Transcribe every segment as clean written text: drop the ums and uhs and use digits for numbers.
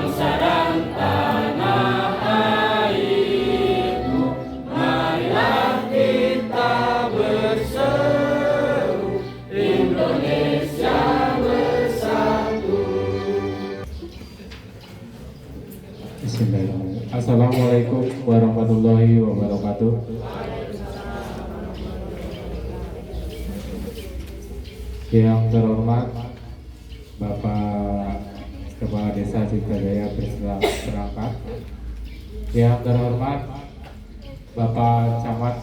bangsa dan tanah airku, marilah kita berseru, Indonesia bersatu. Bismillahirrahmanirrahim. Assalamualaikum warahmatullahi wabarakatuh. Yang terhormat Bapak Kepala Desa Ciptajaya berserangkat, yang terhormat Bapak Camat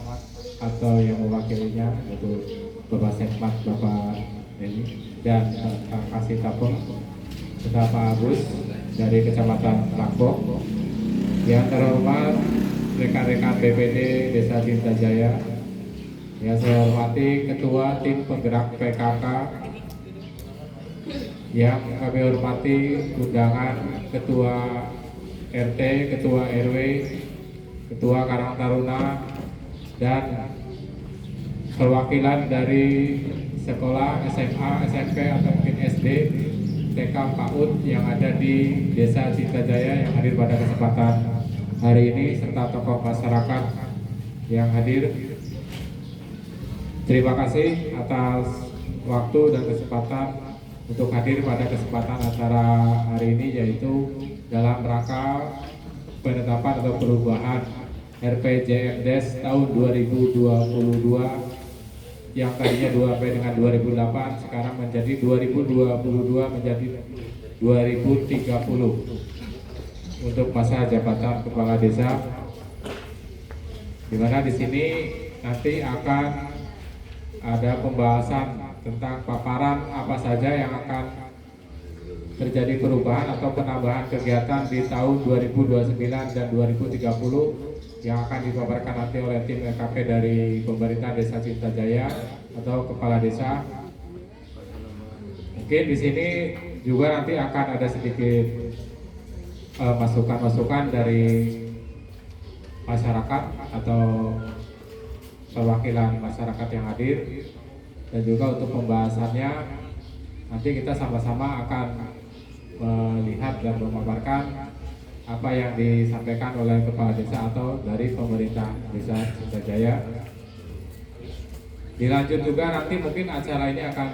atau yang mewakilinya, yaitu Bapak Sekmat, Bapak Deni, dan Pak Kasih Tapung, serta Pak Agus dari Kecamatan Lampok. Yang terhormat rekan-rekan BPD Desa Ciptajaya, yang saya hormati Ketua Tim Penggerak PKK, yang kami hormati undangan Ketua RT, Ketua RW, Ketua Karang Taruna, dan perwakilan dari sekolah SMA, SMP, atau mungkin SD, TK, PAUD yang ada di Desa Ciptajaya yang hadir pada kesempatan hari ini, serta tokoh masyarakat yang hadir. Terima kasih atas waktu dan kesempatan untuk hadir pada kesempatan acara hari ini, yaitu dalam rangka penetapan atau perubahan RPJMdes tahun 2022 yang tadinya 2 sampai dengan 2008 sekarang menjadi 2022 menjadi 2030 untuk masa jabatan kepala desa, di mana di sini nanti akan ada pembahasan tentang paparan apa saja yang akan terjadi perubahan atau penambahan kegiatan di tahun 2029 dan 2030 yang akan dipaparkan nanti oleh tim LKP dari pemerintah Desa Ciptajaya atau kepala desa. Mungkin di sini juga nanti akan ada sedikit masukan-masukan dari masyarakat atau perwakilan masyarakat yang hadir, dan juga untuk pembahasannya nanti kita sama-sama akan melihat dan memaparkan apa yang disampaikan oleh kepala desa atau dari pemerintah Desa Ciptajaya. Dilanjut juga nanti mungkin acara ini akan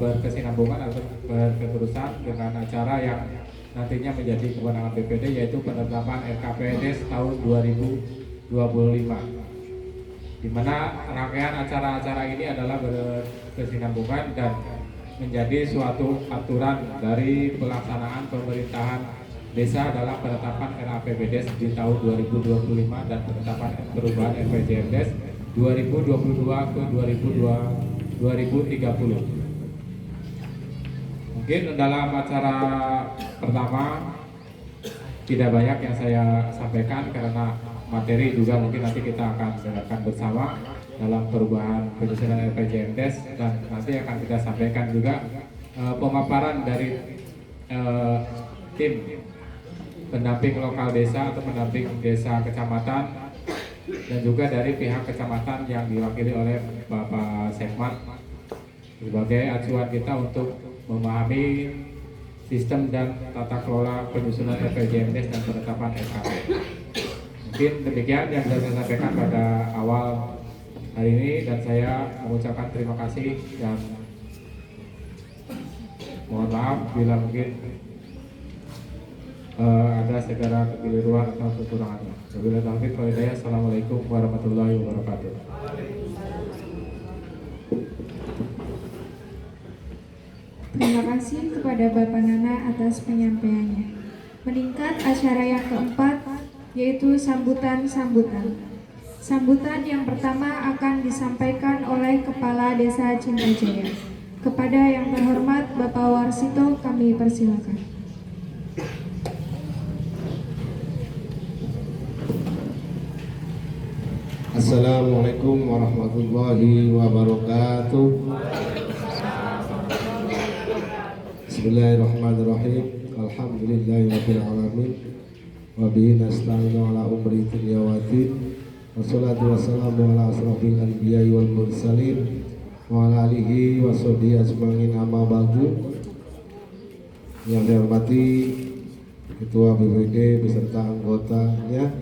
berkesinambungan atau berketerusan dengan acara yang nantinya menjadi kewenangan BPD, yaitu penetapan RKPD tahun 2025, di mana rangkaian acara-acara ini adalah berkesinambungan dan menjadi suatu aturan dari pelaksanaan pemerintahan desa dalam penetapan RAPBD di tahun 2025 dan penetapan perubahan RPJMdes 2022 ke 2030. Mungkin dalam acara pertama tidak banyak yang saya sampaikan karena materi juga mungkin nanti kita akan dengarkan bersama dalam perubahan penyusunan RPJMdes, dan nanti akan kita sampaikan juga pemaparan dari tim pendamping lokal desa atau pendamping desa kecamatan, dan juga dari pihak kecamatan yang diwakili oleh Bapak Sekmat sebagai acuan kita untuk memahami sistem dan tata kelola penyusunan RPJMdes dan penetapan RKP. Mungkin demikian yang bisa saya sampaikan pada awal hari ini, dan saya mengucapkan terima kasih dan mohon maaf bila mungkin ada segala kekeliruan atau kekurangannya. Wabillahi taufiq wal hidayah. Assalamualaikum warahmatullahi wabarakatuh. Terima kasih kepada Bapak Nana atas penyampaiannya. Meningkat acara yang keempat, yaitu sambutan-sambutan. Sambutan yang pertama akan disampaikan oleh Kepala Desa Ciptajaya. Kepada yang terhormat Bapak Warsito, kami persilakan. Assalamualaikum warahmatullahi wabarakatuh. Bismillahirrahmanirrahim. Alhamdulillahirabbil alamin. Wa bihi nasta'inu ala umri dunya waddin. Wassalatu wassalamu ala asrofil anbiya'i wal mursalin wa ala alihi wa sahbihi ajma'in, amma ba'du. Yang dihormati Ketua BPD beserta anggotanya,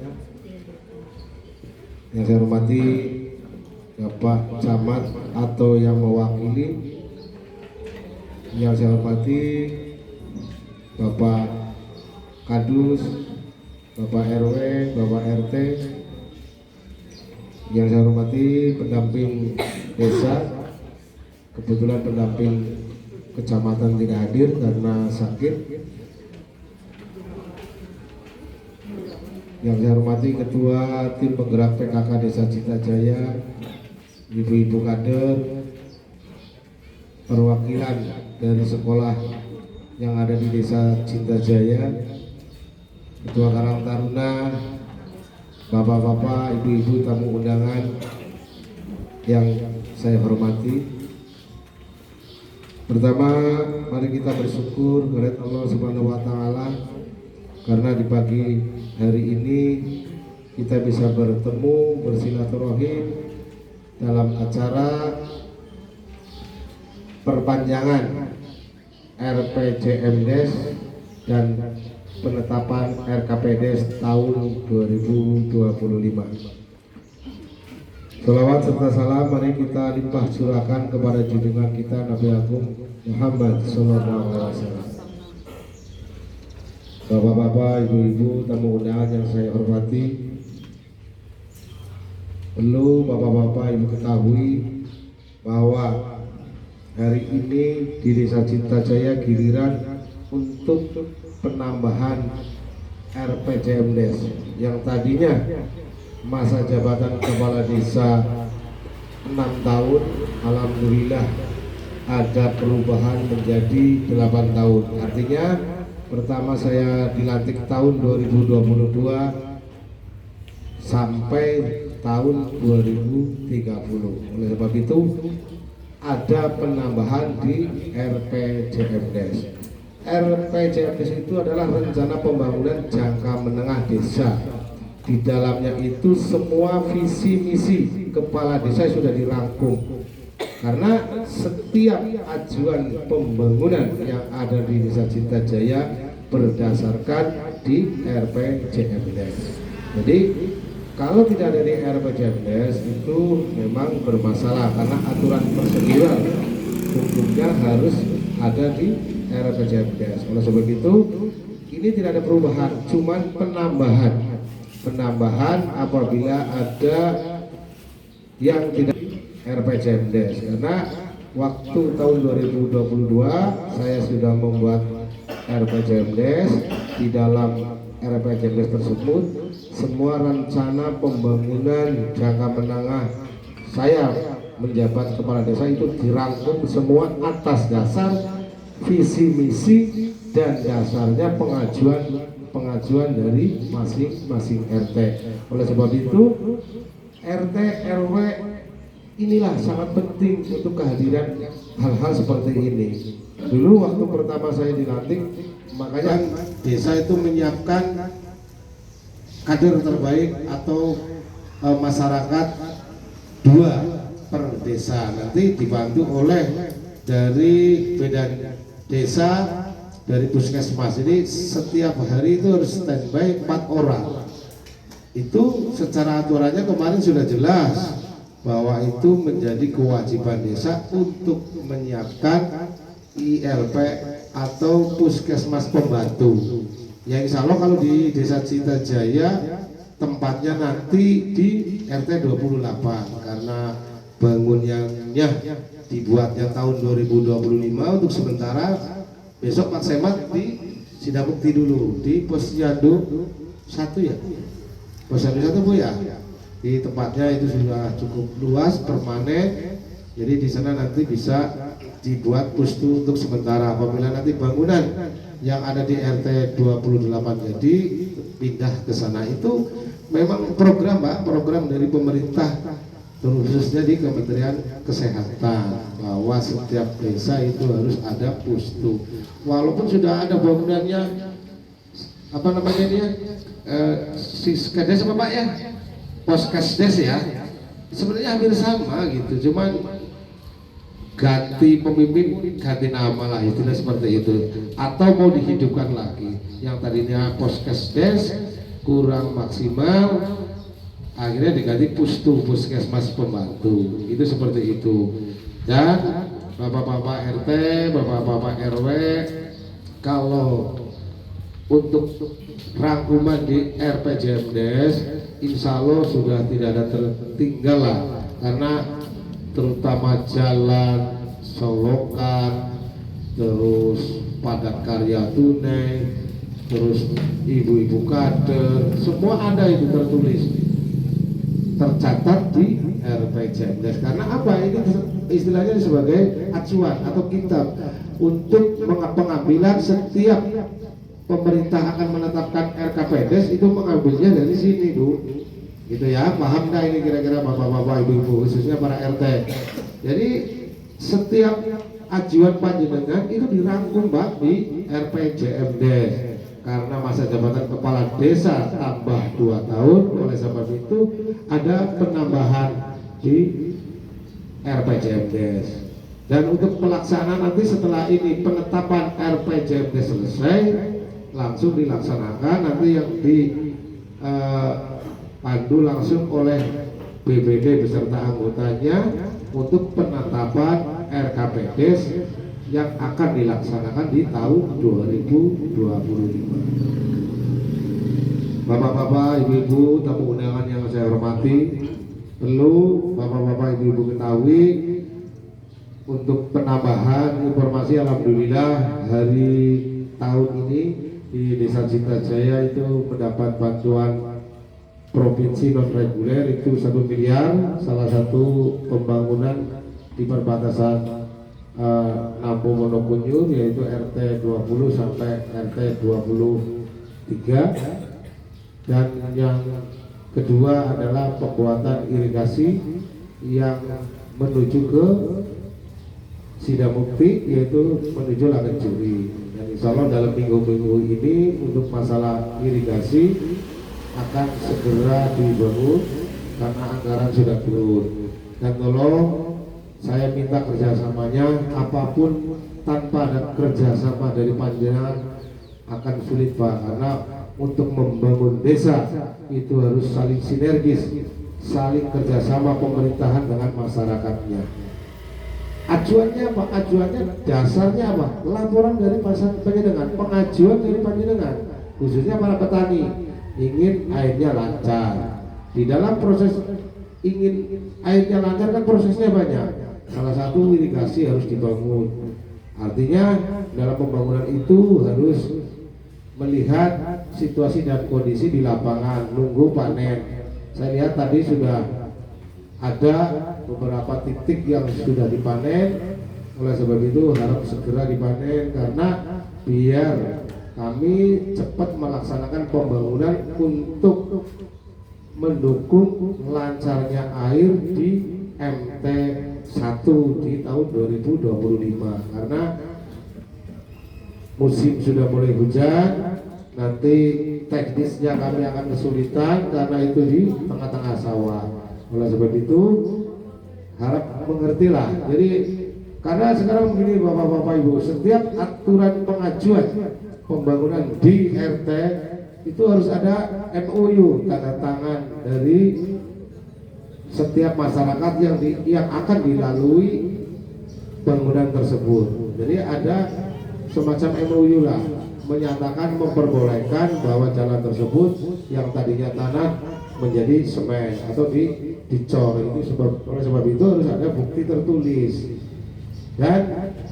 yang saya hormati Bapak Camat atau yang mewakili, yang saya hormati Bapak Kadus, Bapak RW, Bapak RT, yang saya hormati pendamping desa. Kebetulan pendamping kecamatan tidak hadir karena sakit. Yang saya hormati Ketua Tim Penggerak PKK Desa Cinta Jaya, ibu-ibu kader, perwakilan dari sekolah yang ada di Desa Cinta Jaya, Ketua Karang Taruna, bapak-bapak, ibu-ibu tamu undangan yang saya hormati. Pertama, mari kita bersyukur kepada Allah Subhanahu wa taala karena di pagi hari ini kita bisa bertemu bersilaturahim dalam acara perpanjangan RPJMDes dan penetapan RKPDes tahun 2025. Salawat serta salam mari kita limpah curahkan kepada junjungan kita Nabi Agung Muhammad Sallallahu Alaihi Wasallam. Bapak-bapak, ibu-ibu, tamu undangan yang saya hormati, perlu bapak-bapak ibu ketahui bahwa hari ini di Desa Cinta Jaya giliran untuk penambahan RPJMDes yang tadinya masa jabatan kepala desa 6 tahun, alhamdulillah ada perubahan menjadi 8 tahun. Artinya pertama saya dilantik tahun 2022 sampai tahun 2030. Oleh sebab itu ada penambahan di RPJMDes. RPJMDes itu adalah rencana pembangunan jangka menengah desa. Di dalamnya itu semua visi misi kepala desa sudah dirangkum. Karena setiap ajuan pembangunan yang ada di Desa Cinta Jaya berdasarkan di RPJMDes. Jadi kalau tidak ada di RPJMDes itu memang bermasalah karena aturan prosedural hukumnya harus ada di RPJMDes. Oleh sebab itu ini tidak ada perubahan, cuman penambahan apabila ada yang tidak RPJMDes, karena waktu tahun 2022 saya sudah membuat RPJMDes. Di dalam RPJMDes tersebut semua rencana pembangunan jangka menengah saya menjabat kepala desa itu dirangkum semua atas dasar visi misi dan dasarnya pengajuan dari masing-masing RT. Oleh sebab itu RT RW inilah sangat penting untuk kehadiran hal-hal seperti ini. Dulu waktu pertama saya dilantik, makanya desa itu menyiapkan kader terbaik atau masyarakat 2 per desa, nanti dibantu oleh dari Badan Desa, dari puskesmas. Jadi setiap hari itu harus standby 4 orang. Itu secara aturannya kemarin sudah jelas bahwa itu menjadi kewajiban desa untuk menyiapkan ILP atau puskesmas pembantu. Yang insya Allah kalau di Desa Cinta Jaya tempatnya nanti di RT 28 karena bangunannya dibuatnya tahun 2025 untuk sementara. Besok Pak Semat di Sidabukti dulu di Posyandu 1 ya, Posyandu 1 Bu ya. Di tempatnya itu sudah cukup luas permanen, jadi di sana nanti bisa dibuat pustu untuk sementara. Apabila nanti bangunan yang ada di RT 28 jadi pindah ke sana, itu memang program Pak, program dari pemerintah khususnya di Kementerian Kesehatan bahwa setiap desa itu harus ada pustu. Walaupun sudah ada bangunannya apa namanya dia Siskades apa Pak ya, Poskesdes ya, sebenarnya hampir sama gitu, cuman ganti pemimpin, ganti nama lah, istilah seperti itu, atau mau dihidupkan lagi. Yang tadinya Poskesdes kurang maksimal, akhirnya diganti Pustu, Puskesmas Pembantu, itu seperti itu. Dan Bapak-bapak RT, Bapak-bapak RW, kalau untuk rangkuman di RPJMdes, insya Allah sudah tidak ada tertinggal lah, karena terutama jalan, solokan, terus padat karya tunai, terus ibu-ibu kader, semua ada itu tertulis, tercatat di RPJMdes. Karena apa? Ini istilahnya sebagai acuan atau kitab untuk pengambilan setiap pemerintah akan menetapkan RKPDes, itu mengambilnya dari sini, Bu. Gitu ya, paham nggak ini kira-kira bapak-bapak, ibu-ibu, khususnya para RT. Jadi setiap ajuan panjenengan itu dirangkum, Pak, di RPJMdes. Karena masa jabatan kepala desa tambah 2 tahun, oleh sebab itu ada penambahan di RPJMdes. Dan untuk pelaksanaan nanti setelah ini penetapan RPJMdes selesai, langsung dilaksanakan nanti yang dipandu langsung oleh BPD beserta anggotanya untuk penetapan RKPDes yang akan dilaksanakan di tahun 2025. Bapak-bapak, ibu-ibu, tamu undangan yang saya hormati, perlu bapak-bapak, ibu-ibu ketahui untuk penambahan informasi, alhamdulillah hari tahun ini di Desa Cintajaya itu mendapat bantuan provinsi non reguler itu 1 miliar, salah satu pembangunan di perbatasan Nampo Monokunyur, yaitu RT 20 sampai RT 23. Dan yang kedua adalah pembuatan irigasi yang menuju ke Sidamukti, yaitu menuju Lagencuri. Dan insya Allah dalam minggu-minggu ini untuk masalah irigasi akan segera dibangun karena anggaran sudah turun. Dan tolong saya minta kerjasamanya, apapun tanpa ada kerjasama dari panjenengan akan sulit, Pak, karena untuk membangun desa itu harus saling sinergis, saling kerjasama pemerintahan dengan masyarakatnya. Acuannya apa? Acuannya dasarnya apa? Laporan dari masyarakat panjenengan, pengajuan dari panjenengan, khususnya para petani ingin airnya lancar. Di dalam proses ingin airnya lancar kan prosesnya banyak. Salah satu irigasi harus dibangun. Artinya dalam pembangunan itu harus melihat situasi dan kondisi di lapangan, nunggu panen. Saya lihat tadi sudah ada beberapa titik yang sudah dipanen, oleh sebab itu harap segera dipanen karena biar kami cepat melaksanakan pembangunan untuk mendukung lancarnya air di MT1 di tahun 2025, karena musim sudah mulai hujan, nanti teknisnya kami akan kesulitan karena itu di tengah-tengah sawah. Oleh sebab itu harap mengertilah. Jadi karena sekarang begini bapak-bapak ibu, setiap aturan pengajuan pembangunan di RT itu harus ada MOU, tanda tangan dari setiap masyarakat yang akan dilalui bangunan tersebut. Jadi ada semacam MOU lah, menyatakan memperbolehkan bahwa jalan tersebut yang tadinya tanah menjadi semen atau dicor. Itu oleh sebab itu harus ada bukti tertulis. Dan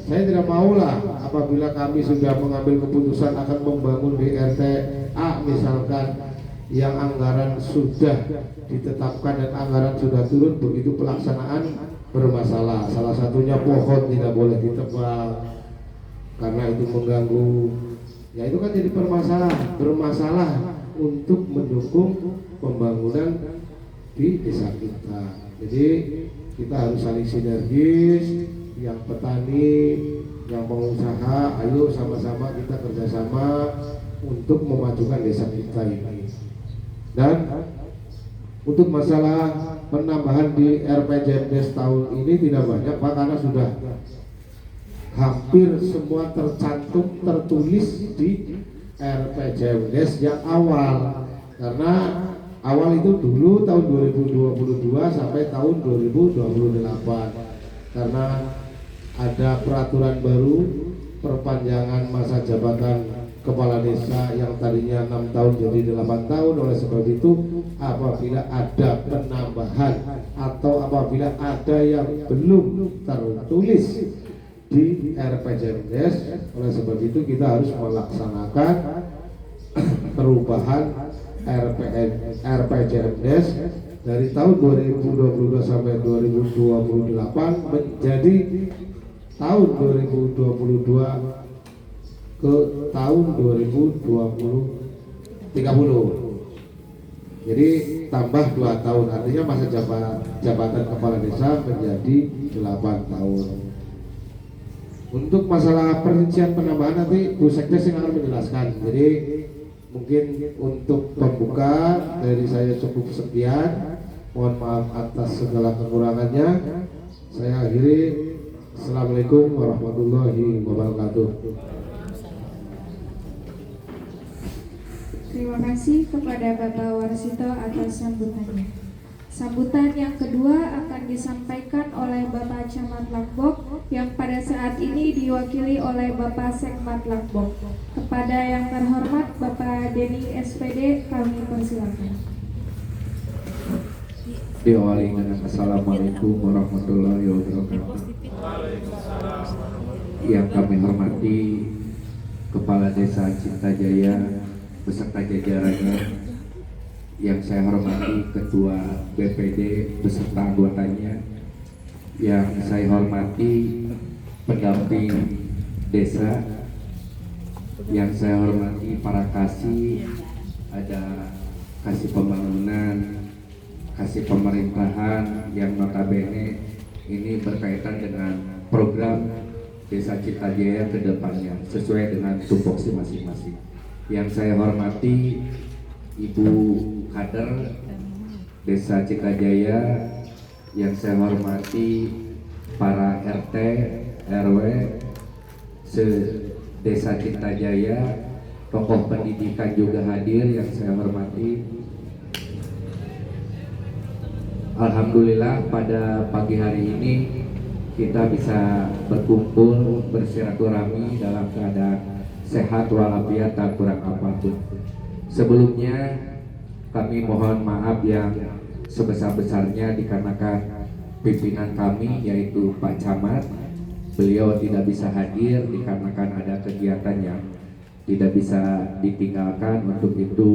saya tidak maulah apabila kami sudah mengambil keputusan akan membangun di RT A misalkan, yang anggaran sudah ditetapkan dan anggaran sudah turun, begitu pelaksanaan bermasalah. Salah satunya pohon tidak boleh ditebang karena itu mengganggu. Ya itu kan jadi bermasalah untuk mendukung pembangunan di desa kita. Jadi kita harus saling sinergis, yang petani, yang pengusaha, ayo sama-sama kita kerjasama untuk memajukan desa kita ini. Dan Untuk masalah penambahan di RPJMDes tahun ini tidak banyak Pak, karena sudah hampir semua tertulis di RPJMDes yang awal. Karena awal itu dulu tahun 2022 sampai tahun 2028. Karena ada peraturan baru perpanjangan masa jabatan kepala desa yang tadinya 6 tahun jadi 8 tahun. Oleh sebab itu apabila ada penambahan atau apabila ada yang belum tertulis di RPJMDes, oleh sebab itu kita harus melaksanakan perubahan RPJMDes dari tahun 2022 sampai 2028 menjadi tahun 2022 ke tahun 2030. Jadi tambah 2 tahun, artinya masa jabatan kepala desa menjadi 8 tahun. Untuk masalah perincian penambahan nanti Bu Sekdes yang akan menjelaskan. Jadi mungkin untuk pembuka dari saya cukup sekian. Mohon maaf atas segala kekurangannya. Saya akhiri. Assalamualaikum warahmatullahi wabarakatuh. Terima kasih kepada Bapak Warsito atas sambutannya. Sambutan yang kedua akan disampaikan oleh Bapak Camat Langbok yang pada saat ini diwakili oleh Bapak Sekmat Langbok. Kepada yang terhormat Bapak Denny SPD, kami persilakan. Diawali dengan Assalamualaikum warahmatullahi wabarakatuh. Yang kami hormati Kepala Desa Cintajaya beserta jajarannya, yang saya hormati Ketua BPD beserta anggotanya, yang saya hormati pendamping desa, yang saya hormati para kasih, ada kasih pembangunan, kasih pemerintahan yang notabene ini berkaitan dengan program Desa Cintajaya ke depannya sesuai dengan tupoksi masing-masing. Yang saya hormati Ibu Kader Desa Cintajaya, yang saya hormati para RT, RW se-Desa Cintajaya, tokoh pendidikan juga hadir yang saya hormati. Alhamdulillah pada pagi hari ini kita bisa berkumpul bersilaturahmi dalam keadaan sehat walafiat tak kurang apapun. Sebelumnya kami mohon maaf yang sebesar-besarnya dikarenakan pimpinan kami yaitu Pak Camat, beliau tidak bisa hadir dikarenakan ada kegiatan yang tidak bisa ditinggalkan. Untuk itu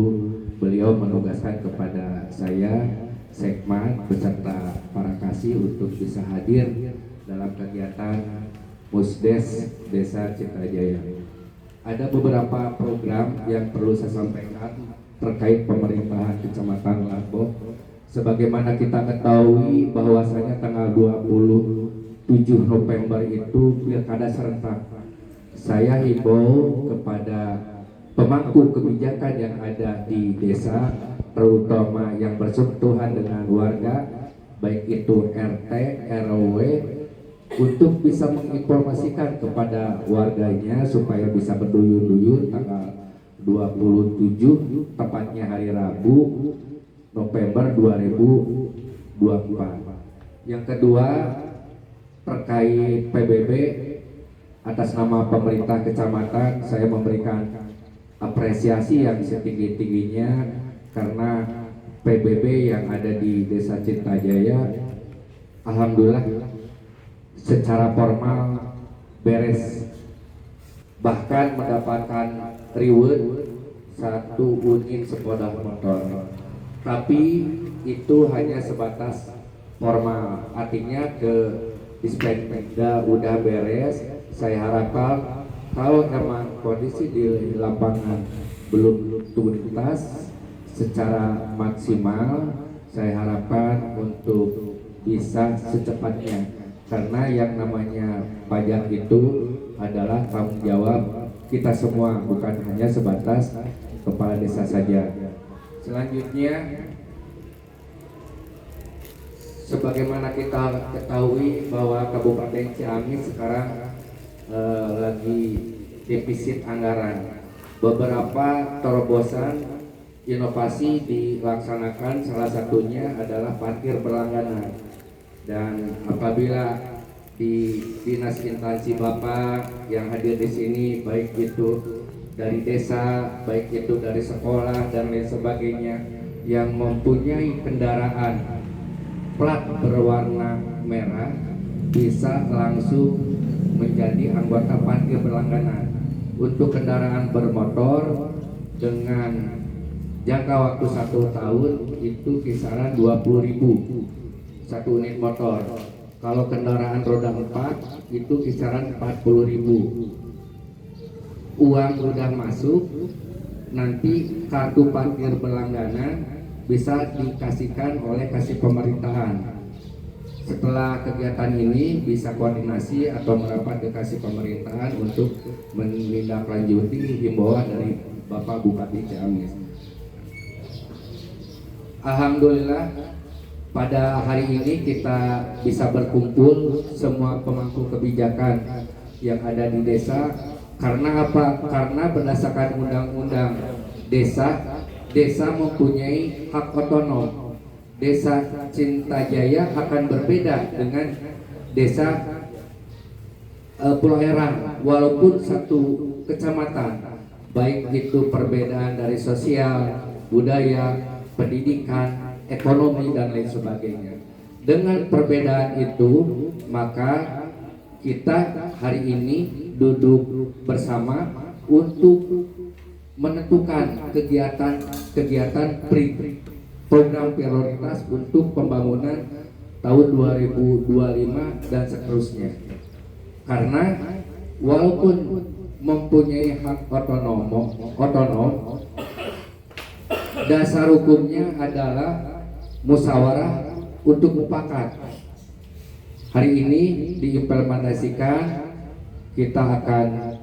beliau menugaskan kepada saya Sekmat beserta para kasih untuk bisa hadir dalam kegiatan Musdes Desa Cintajaya. Ada beberapa program yang perlu saya sampaikan terkait pemerintahan Kecamatan Langbok. Sebagaimana kita ketahui bahwasanya tanggal 27 November itu pilkada serentak. Saya himbau kepada pemangku kebijakan yang ada di desa, terutama yang bersentuhan dengan warga, baik itu RT, RW, untuk bisa menginformasikan kepada warganya supaya bisa berduyun-duyun tanggal 27, tepatnya hari Rabu, November 2024. Yang kedua, terkait PBB, atas nama pemerintah kecamatan saya memberikan apresiasi yang setinggi-tingginya karena PBB yang ada di Desa Cintajaya alhamdulillah secara formal beres, bahkan mendapatkan reward 1 unit sepeda motor. Tapi itu hanya sebatas formal, artinya ke Dispenda udah beres. Saya harapkan kalau memang kondisi di lapangan belum tuntas secara maksimal, saya harapkan untuk bisa secepatnya. Karena yang namanya pajak itu adalah tanggung jawab kita semua, bukan hanya sebatas kepala desa saja. Selanjutnya sebagaimana kita ketahui bahwa Kabupaten Ciamis sekarang lagi defisit anggaran. Beberapa terobosan inovasi dilaksanakan, salah satunya adalah parkir berlangganan. Dan apabila di dinas instansi Bapak yang hadir di sini, baik itu dari desa, baik itu dari sekolah dan lain sebagainya, yang mempunyai kendaraan plat berwarna merah bisa langsung menjadi anggota parkir berlangganan. Untuk kendaraan bermotor dengan jangka waktu 1 tahun itu kisaran 20.000 satu unit motor. Kalau kendaraan roda 4 itu kisaran 40.000. Uang udah masuk, nanti kartu parkir berlangganan bisa dikasihkan oleh kasih pemerintahan. Setelah kegiatan ini bisa koordinasi atau merapat ke kasih pemerintahan untuk menindaklanjuti himbauan dari Bapak Bupati Ciamis. Alhamdulillah pada hari ini kita bisa berkumpul semua pemangku kebijakan yang ada di desa. Karena apa? Karena berdasarkan undang-undang desa, desa mempunyai hak otonom. Desa Cintajaya akan berbeda dengan desa Pulau Herang, walaupun satu kecamatan, baik itu perbedaan dari sosial, budaya, pendidikan, ekonomi dan lain sebagainya. Dengan perbedaan itu, maka kita hari ini duduk bersama untuk menentukan kegiatan program prioritas untuk pembangunan tahun 2025 dan seterusnya. Karena walaupun mempunyai hak otonom, dasar hukumnya adalah musyawarah untuk mufakat. Hari ini diimplementasikan, kita akan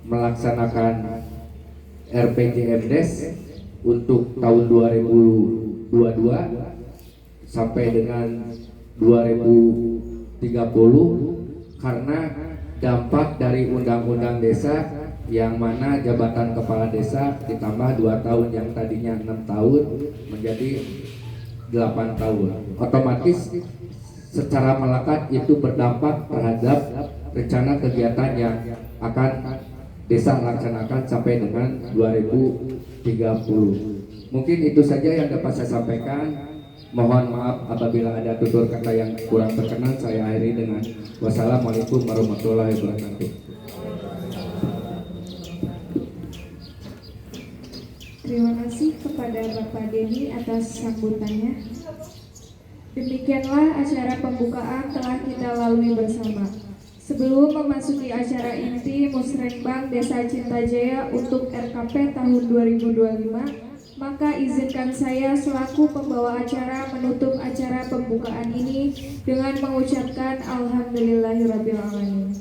melaksanakan RPJMDes untuk tahun 2022 sampai dengan 2030 karena dampak dari undang-undang desa yang mana jabatan kepala desa ditambah 2 tahun yang tadinya 6 tahun menjadi 8 tahun. Otomatis secara melekat itu berdampak terhadap rencana kegiatan yang akan desa laksanakan sampai dengan 2030. Mungkin itu saja yang dapat saya sampaikan. Mohon maaf apabila ada tutur kata yang kurang berkenan. Saya akhiri dengan wassalamualaikum warahmatullahi wabarakatuh. Terima kasih kepada Bapak Denny atas sambutannya. Demikianlah acara pembukaan telah kita lalui bersama. Sebelum memasuki acara inti Musrenbang Desa Cintajaya untuk RKP tahun 2025, maka izinkan saya selaku pembawa acara menutup acara pembukaan ini dengan mengucapkan Alhamdulillahirrabbilalamin.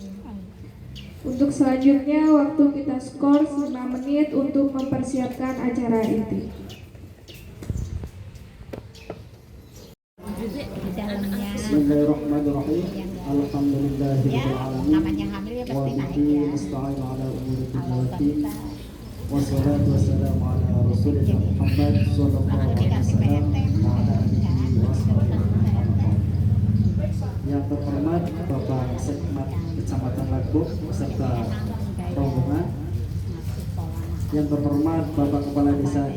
Untuk selanjutnya, waktu kita skor 5 menit untuk mempersiapkan acara inti. Bismillahirrahmanirrahim. Alhamdulillahirabbil alamin. Wa bihi nasta'in ala umuri dunya. Wassalatu wassalamu ala rasulina Muhammad sallallahu alaihi wasallam wa ala alihi washabihi. Yang terhormat Bapak Sekmat Kecamatan Lagbok beserta rombongan. Yang terhormat Bapak Kepala Desa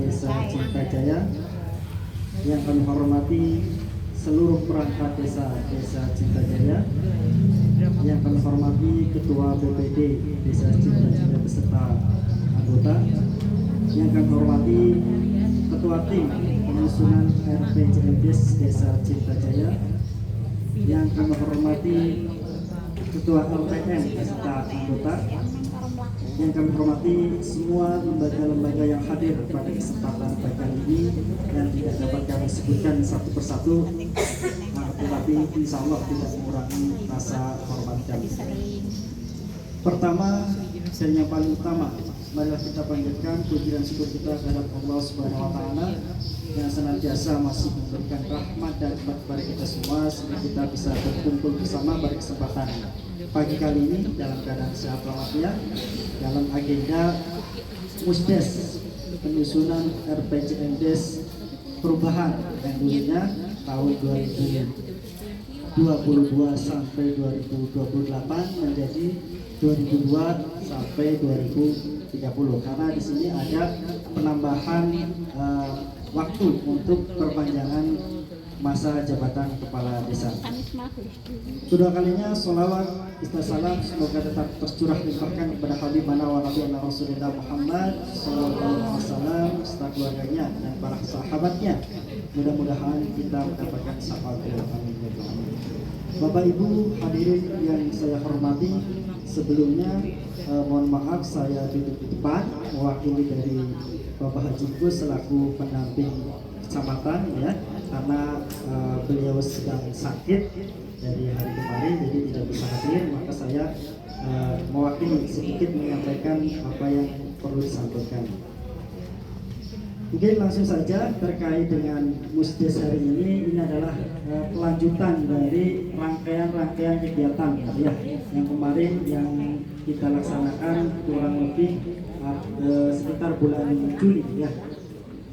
Cintajaya. Yang kami hormati seluruh perangkat desa Cintajaya, yang kami hormati Ketua BPD Desa Cintajaya beserta anggota, yang kami hormati Ketua Tim Penyusunan RPJMDes Desa Cintajaya, yang kami hormati Ketua LPM beserta anggota, yang kami hormati semua lembaga-lembaga yang hadir pada kesempatan pagi ini yang tidak dapat kami sebutkan satu persatu, tetapi insya Allah tidak mengurangi rasa hormat kami. Pertama dan yang paling utama, marilah kita panjatkan puji dan syukur kita kepada Allah Subhanahu wa taala yang senantiasa masih memberikan rahmat dan rahmat kepada kita semua sehingga kita bisa berkumpul bersama pada kesempatan pagi kali ini dalam keadaan sehat walafiat dalam agenda Musdes penyusunan RPJMDes perubahan yang dulunya tahun 2022 sampai 2028 menjadi 2002 sampai 2030 karena di sini ada penambahan waktu untuk perpanjangan masa jabatan kepala desa. Kedua kalinya sholawat istisalam semoga tetap tercurah limpahkan kepada Habib mana wa Nabi Rasulullah Muhammad sallallahu alaihi wasallam serta keluarganya dan para sahabatnya. Mudah-mudahan kita mendapatkan syafaat amin. Bapak Ibu hadirin yang saya hormati, sebelumnya mohon maaf saya duduk di depan mewakili dari Bapak Haji Gus selaku pendamping kecamatan ya, karena beliau sedang sakit dari hari kemarin jadi tidak bisa hadir, maka saya mewakili sedikit menyampaikan apa yang perlu disampaikan. Mungkin langsung saja terkait dengan Musdes hari ini adalah kelanjutan dari rangkaian kegiatan ya yang kemarin yang kita laksanakan kurang lebih sekitar bulan Juli ya,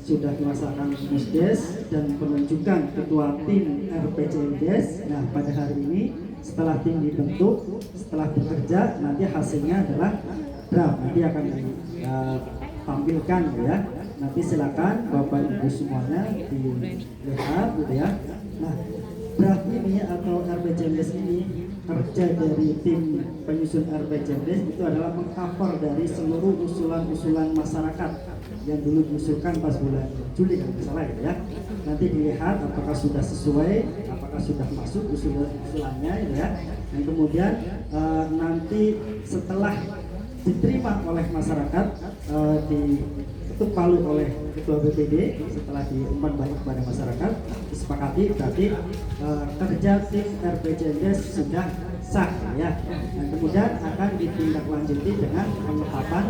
sudah melaksanakan Musdes dan penunjukan ketua tim RPJMDes. Nah pada hari ini setelah tim dibentuk, setelah bekerja nanti hasilnya adalah draft, nanti akan ditampilkan ya. Nanti silakan Bapak Ibu semuanya dilihat gitu ya. Nah draft ini atau RPJMDes ini kerja dari tim penyusun RPJMDes itu adalah mengcover dari seluruh usulan-usulan masyarakat yang dulu diusulkan pas bulan Juli kalau tidak salah ya. Nanti dilihat apakah sudah sesuai, apakah sudah masuk usulannya ya. Dan kemudian nanti setelah diterima oleh masyarakat diketuk palu oleh Ketua BPD, setelah diumpan balik kepada masyarakat disepakati berarti kerja tim RPJMDes sudah sah ya. Dan kemudian akan ditindaklanjuti dengan penetapan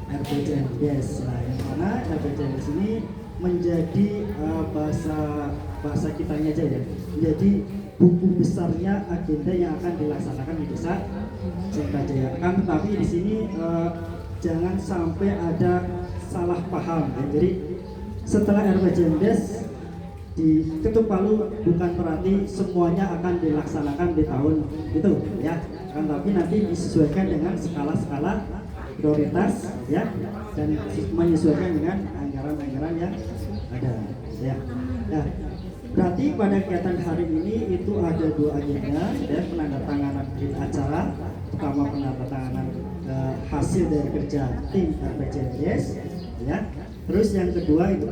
RPJMDes. Nah, yang mana RPJMDes ini menjadi bahasa kitanya aja ya, menjadi buku besarnya agenda yang akan dilaksanakan di desa Cintajaya. Kan tetapi di sini jangan sampai ada salah paham ya. Jadi setelah RPJMDes diketuk palu bukan berarti semuanya akan dilaksanakan di tahun itu ya, kan tapi nanti disesuaikan dengan skala-skala prioritas ya, dan menyesuaikan dengan anggaran-anggaran yang ada ya. Nah, berarti pada kegiatan hari ini itu ada dua agenda ya, penandatanganan acara, pertama penandatanganan hasil dari kerja tim RPJMDes ya. Terus yang kedua itu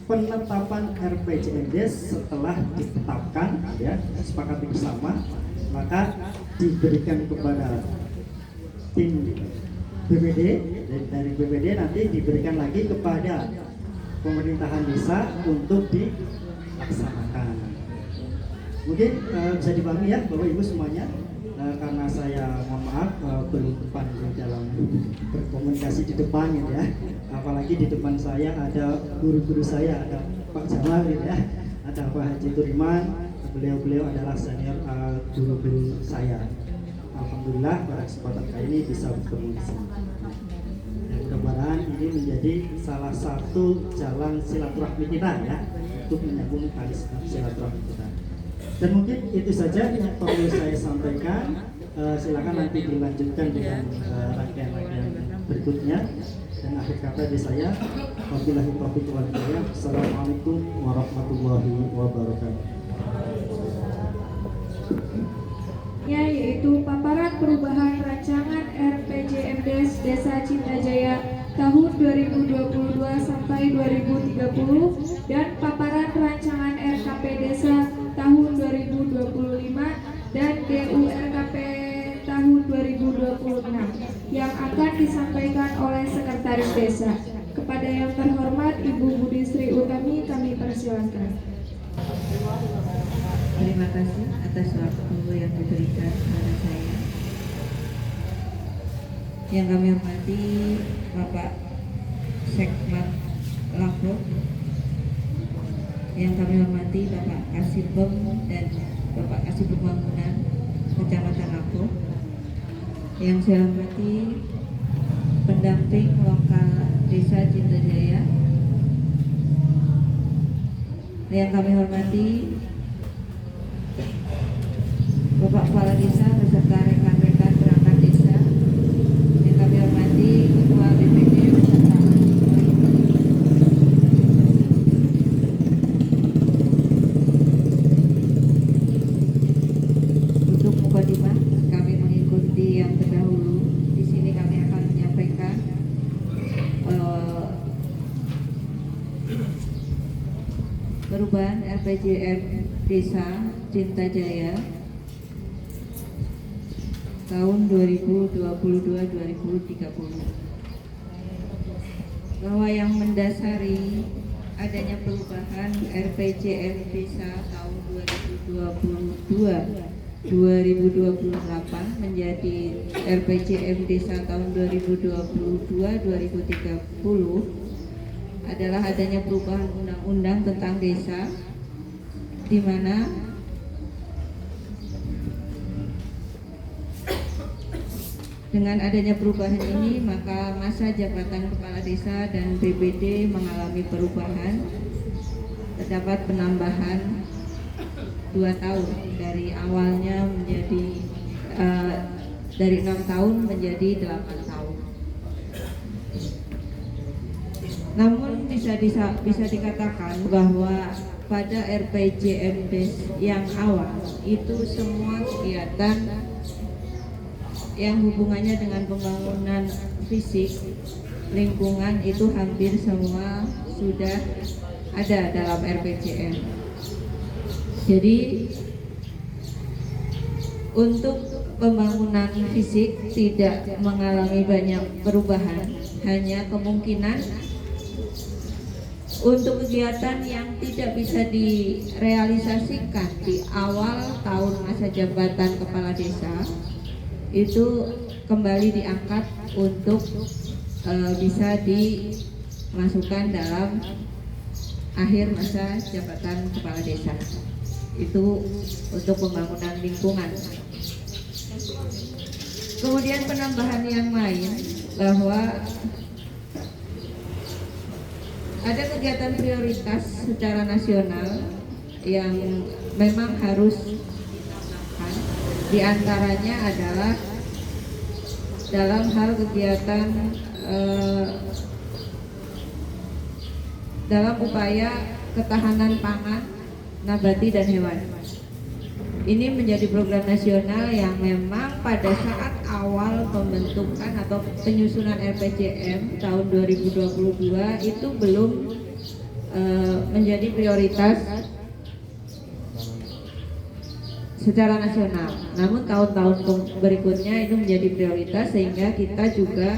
penetapan RPJMDes setelah ditetapkan ya, sepakati bersama, maka diberikan kepada tim BPD, dari BPD nanti diberikan lagi kepada pemerintahan desa untuk dilaksanakan. Mungkin bisa dipahami ya Bapak Ibu semuanya, karena saya mohon maaf belum pandai dalam berkomunikasi di depan gitu ya, apalagi di depan saya ada guru-guru saya, ada Pak Jamal gitu ya, ada Pak Haji Turiman, beliau adalah senior guru-guru saya. Alhamdulillah pada kesempatan kali ini bisa bertemu di sini. Mudah-mudahan ini menjadi salah satu jalan silaturahmi kita ya, untuk menyambung tali silaturahmi kita. Dan mungkin itu saja yang perlu saya sampaikan. Silakan nanti dilanjutkan dengan rangkaian-rangkaian berikutnya. Dan akhir kata dari saya, wabillahi taufiq wal hidayah. Assalamualaikum warahmatullahi wabarakatuh. Yaitu paparan perubahan rancangan RPJMDes Desa Cintajaya tahun 2022 sampai 2030 dan paparan rancangan RKP Desa tahun 2025 dan DURKP tahun 2026 yang akan disampaikan oleh Sekretaris Desa. Kepada yang terhormat Ibu Budi Sri Utami kami persilakan. Terima kasih atas waktu yang diberikan kepada saya. Yang kami hormati Bapak Sekmat Lapo, yang kami hormati Bapak Kasibem dan Bapak Kasih Pembangunan Kecamatan Lapo, yang saya hormati pendamping lokal Desa Cintajaya, yang kami hormati Bapak Kepala Desa beserta rekan-rekan perangkat desa, yang kami hormati Ketua BPD beserta untuk mukadimah kami mengikuti yang terdahulu. Di sini kami akan menyampaikan perubahan RPJM Desa Cintajaya tahun 2022-2030, bahwa yang mendasari adanya perubahan RPJM Desa tahun 2022-2028 menjadi RPJM Desa tahun 2022-2030 adalah adanya perubahan undang-undang tentang desa, di mana dengan adanya perubahan ini maka masa jabatan kepala desa dan BPD mengalami perubahan. Terdapat penambahan 2 tahun dari awalnya menjadi dari 6 tahun menjadi 8 tahun. Namun bisa dikatakan bahwa pada RPJMD yang awal itu semua kegiatan yang hubungannya dengan pembangunan fisik lingkungan itu hampir semua sudah ada dalam RPJM. Jadi untuk pembangunan fisik tidak mengalami banyak perubahan, hanya kemungkinan untuk kegiatan yang tidak bisa direalisasikan di awal tahun masa jabatan kepala desa itu kembali diangkat untuk bisa dimasukkan dalam akhir masa jabatan kepala desa. Itu untuk pembangunan lingkungan. Kemudian penambahan yang lain bahwa ada kegiatan prioritas secara nasional yang memang harus ditambahkan. Di antaranya adalah dalam hal kegiatan dalam upaya ketahanan pangan, nabati dan hewan. Ini menjadi program nasional yang memang pada saat awal pembentukan atau penyusunan RPJM tahun 2022 itu belum menjadi prioritas secara nasional. Namun tahun-tahun berikutnya itu menjadi prioritas sehingga kita juga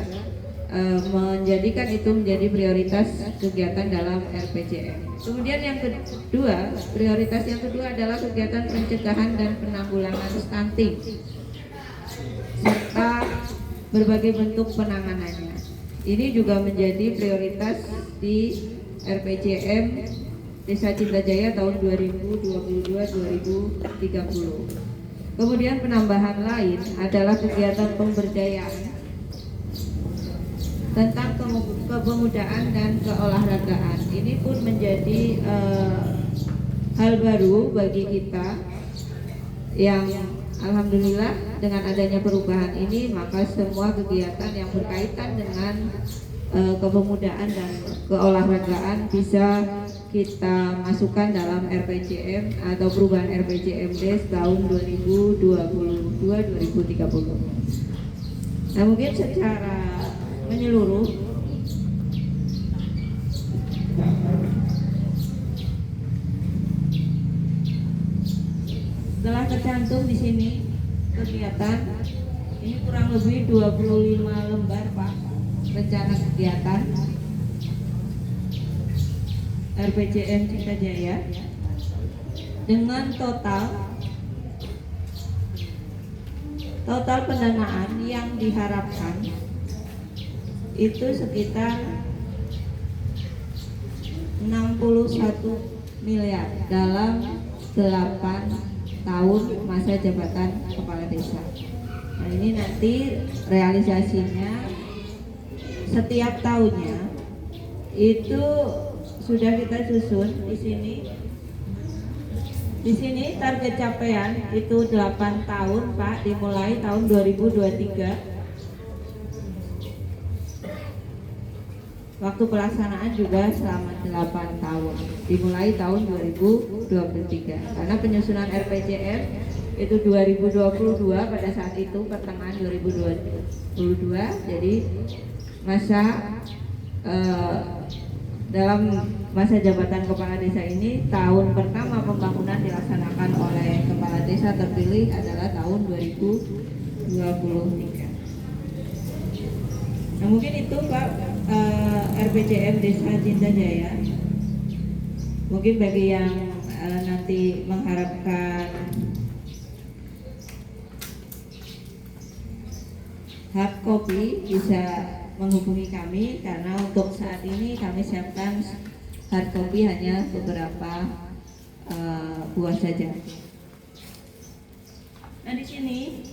menjadikan itu menjadi prioritas kegiatan dalam RPJM. Kemudian yang kedua, prioritas yang kedua adalah kegiatan pencegahan dan penanggulangan stunting serta berbagai bentuk penanganannya. Ini juga menjadi prioritas di RPJM Desa Cintajaya tahun 2022-2030. Kemudian penambahan lain adalah kegiatan pemberdayaan tentang kepemudaan dan keolahragaan. Ini pun menjadi hal baru bagi kita yang alhamdulillah dengan adanya perubahan ini maka semua kegiatan yang berkaitan dengan kepemudaan dan keolahragaan bisa kita masukkan dalam RPJM atau perubahan RPJMD tahun 2022-2030. Nah, mungkin secara menyeluruh telah tercantum di sini kegiatan ini kurang lebih 25 lembar Pak, rencana kegiatan RPJM Cintajaya dengan total pendanaan yang diharapkan itu sekitar 61 miliar dalam 8 tahun masa jabatan kepala desa. Nah, ini nanti realisasinya setiap tahunnya itu sudah kita susun di sini. Di sini target capaian itu 8 tahun, Pak, dimulai tahun 2023. Waktu pelaksanaan juga selama 8 tahun, dimulai tahun 2023. Karena penyusunan RPJM itu 2022 pada saat itu pertengahan 2022, jadi masa dalam masa jabatan kepala desa ini tahun pertama pembangunan dilaksanakan oleh kepala desa terpilih adalah tahun 2023. Nah, mungkin itu Pak, RPJM Desa Cinta Jaya. Mungkin bagi yang nanti mengharapkan hard copy bisa menghubungi kami, karena untuk saat ini kami siapkan hard copy hanya beberapa buah saja. Nah, di sini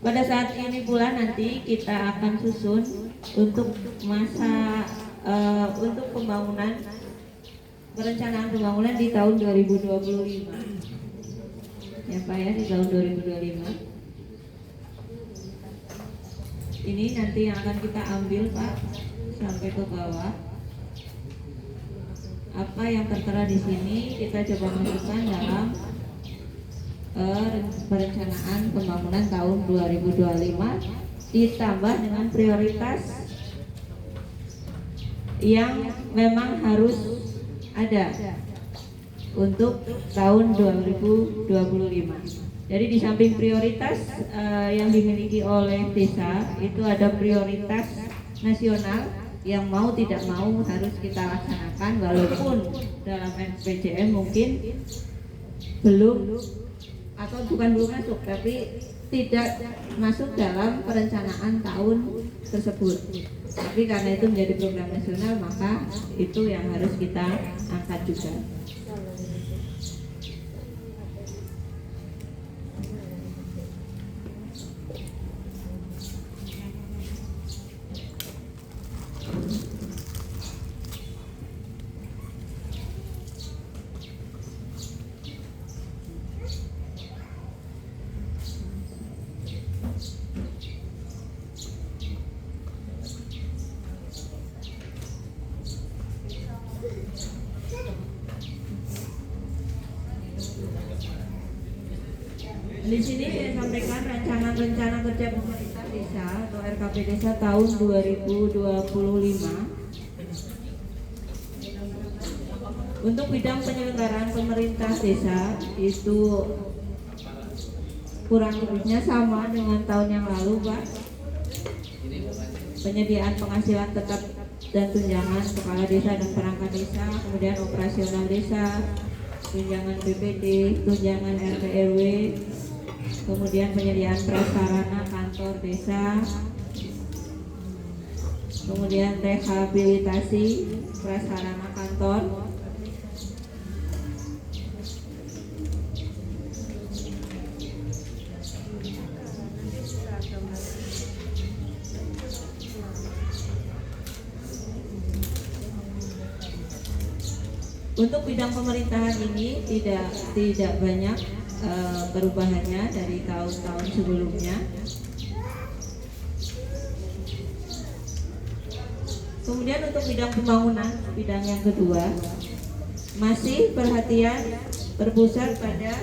pada saat ini pula nanti kita akan susun untuk masa untuk pembangunan, perencanaan pembangunan di tahun 2025. Ya Pak ya, di tahun 2025. Ini nanti yang akan kita ambil Pak sampai ke bawah. Apa yang tertera di sini kita coba masukkan dalam perencanaan pembangunan tahun 2025 ditambah dengan prioritas yang memang harus ada untuk tahun 2025. Jadi di samping prioritas yang dimiliki oleh desa, itu ada prioritas nasional yang mau tidak mau harus kita laksanakan, walaupun dalam RPJM mungkin belum atau bukan belum masuk, tapi tidak masuk dalam perencanaan tahun tersebut. Tapi karena itu menjadi program nasional, maka itu yang harus kita angkat juga. Di sini saya sampaikan rancangan rencana kerja pemerintah desa atau RKP desa tahun 2025. Untuk bidang penyelenggaraan pemerintah desa itu kurang lebihnya sama dengan tahun yang lalu, Pak. Penyediaan penghasilan tetap dan tunjangan kepala desa dan perangkat desa, kemudian operasional desa, tunjangan BPD, tunjangan RT RW, kemudian penyediaan prasarana kantor desa, kemudian rehabilitasi prasarana kantor, untuk bidang pemerintahan ini tidak banyak perubahannya dari tahun-tahun sebelumnya. Kemudian untuk bidang pembangunan, bidang yang kedua, masih perhatian berpusat pada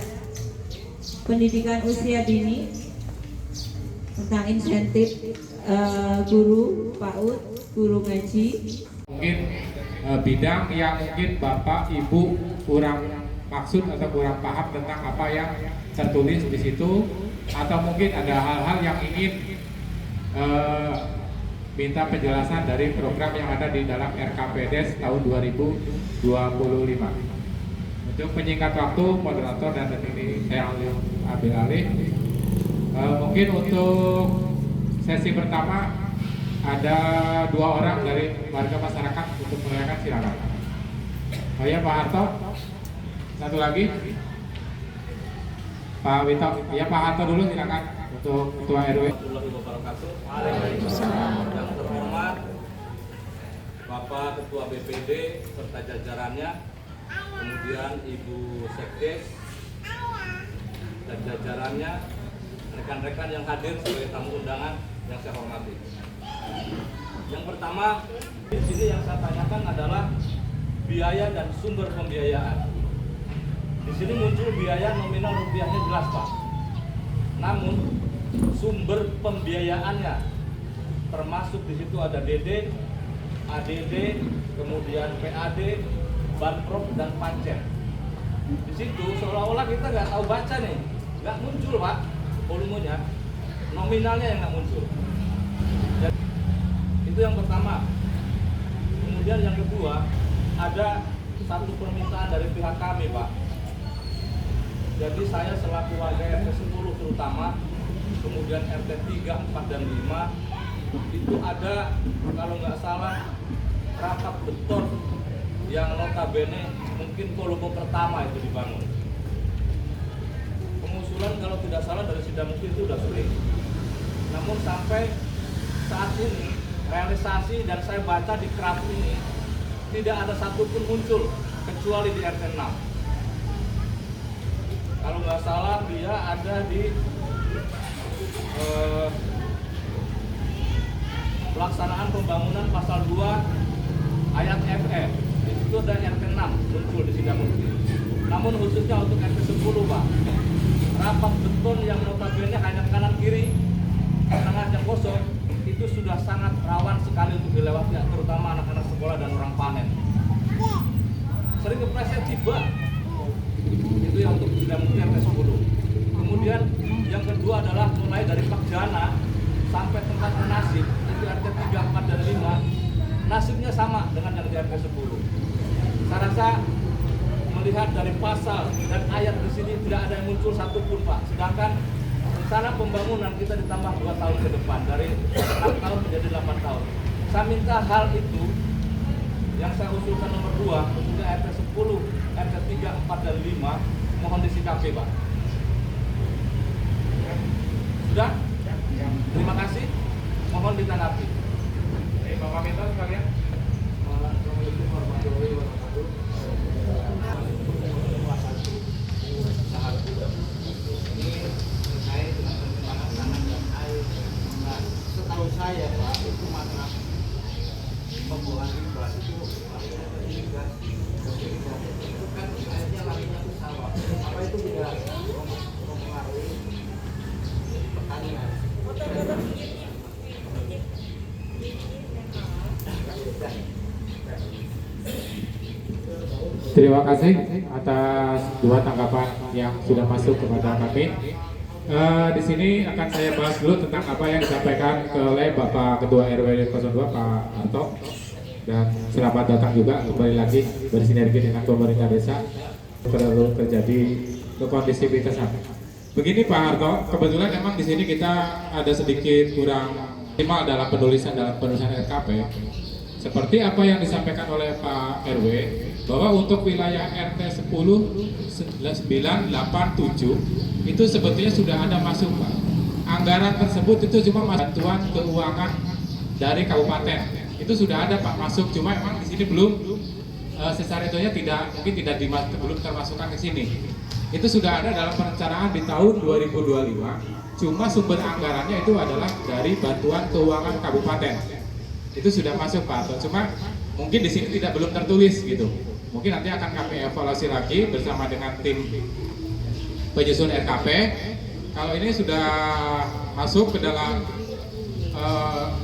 pendidikan usia dini, tentang insentif guru PAUD, guru ngaji. Mungkin bidang yang mungkin Bapak Ibu kurang maksud atau kurang paham tentang apa yang tertulis di situ, atau mungkin ada hal-hal yang ingin minta penjelasan dari program yang ada di dalam RKPDes tahun 2025. Untuk penyingkat waktu, moderator dan ini saya ambil alih. Mungkin untuk sesi pertama ada 2 orang dari warga masyarakat untuk menanyakan, silakan. Oh ya, Pak Harto. Satu lagi. Pak Wito. Ya, Pak Harto dulu silakan untuk Ketua RW. Yang terhormat Bapak Ketua BPD serta jajarannya, kemudian Ibu Sekdes dan jajarannya, rekan-rekan yang hadir sebagai tamu undangan yang saya hormati. Yang pertama, di sini yang saya tanyakan adalah biaya dan sumber pembiayaan. Di sini muncul biaya nominal rupiahnya jelas, Pak. Namun sumber pembiayaannya termasuk di situ ada DD, ADD, kemudian PAD, Banprop dan Pancen. Di situ seolah-olah kita nggak tahu baca nih, nggak muncul, Pak, volumenya, nominalnya yang nggak muncul. Jadi, itu yang pertama. Kemudian yang kedua, ada satu permintaan dari pihak kami, Pak. Jadi saya selaku warga RT 10 terutama, kemudian RT 3, 4, dan 5, itu ada, kalau nggak salah, rapat beton yang notabene mungkin volume pertama itu dibangun. Pengusulan kalau tidak salah dari Sidamukti itu sudah sering. Namun sampai saat ini realisasi dan saya baca di kraft ini tidak ada satupun muncul kecuali di RT 6. Kalau nggak salah dia ada di pelaksanaan pembangunan pasal 2 ayat FE. Itu ada RT 6 muncul di Sidamukti. Namun khususnya untuk RT 10, Pak, rapat beton yang notabene hanya kanan kiri, tengahnya kosong, itu sudah sangat rawan sekali untuk dilewati, terutama anak-anak sekolah dan orang panen. Sering kepleset tiba. Itu yang untuk Sidamukti RT 10. Kemudian yang kedua adalah mulai dari Pak Jana sampai tempat nasib, itu RT 3, 4, dan 5, nasibnya sama dengan yang di RT 10. Saya rasa melihat dari pasal dan ayat di sini tidak ada yang muncul satupun, Pak. Sedangkan rencana pembangunan kita ditambah 2 tahun ke depan, dari 6 tahun menjadi 8 tahun. Saya minta hal itu yang saya usulkan nomor 2, khususnya RT 10, RT 3, 4, dan 5, mohon disikapi, Pak. Sudah? Terima kasih. Mohon ditanggapi. Baik, Bapak Minto sekalian. Assalamualaikum warahmatullahi wabarakatuh. Ini terkait dengan perkembangan tanah dan air. Nah, setahu saya, Pak, itu masalah pembuangan limbah itu itu kan airnya larinya ke sawah. Apa itu tidak mempengaruhi pertanian? Terima kasih atas 2 tanggapan yang sudah masuk kepada kami. Di sini akan saya bahas dulu tentang apa yang disampaikan oleh Bapak Ketua RW 02 Pak Harto, dan selamat datang juga kembali lagi bersinergi dengan pemerintah desa perlu terjadi kekondisivitas. Begini Pak Harto, kebetulan memang di sini kita ada sedikit kurang optimal dalam penulisan RKP. Seperti apa yang disampaikan oleh Pak RW, bahwa untuk wilayah RT 10 987 itu sebetulnya sudah ada masuk, Pak. Anggaran tersebut itu cuma bantuan keuangan dari kabupaten. Itu sudah ada, Pak, masuk, cuma memang di sini belum secara itunya belum termasukkan ke sini. Itu sudah ada dalam perencanaan di tahun 2025. Cuma sumber anggarannya itu adalah dari bantuan keuangan kabupaten. Itu sudah masuk, Pak. Cuma mungkin di sini belum tertulis gitu. Mungkin nanti akan kami evaluasi lagi bersama dengan tim penyusun RKP. Kalau ini sudah masuk ke dalam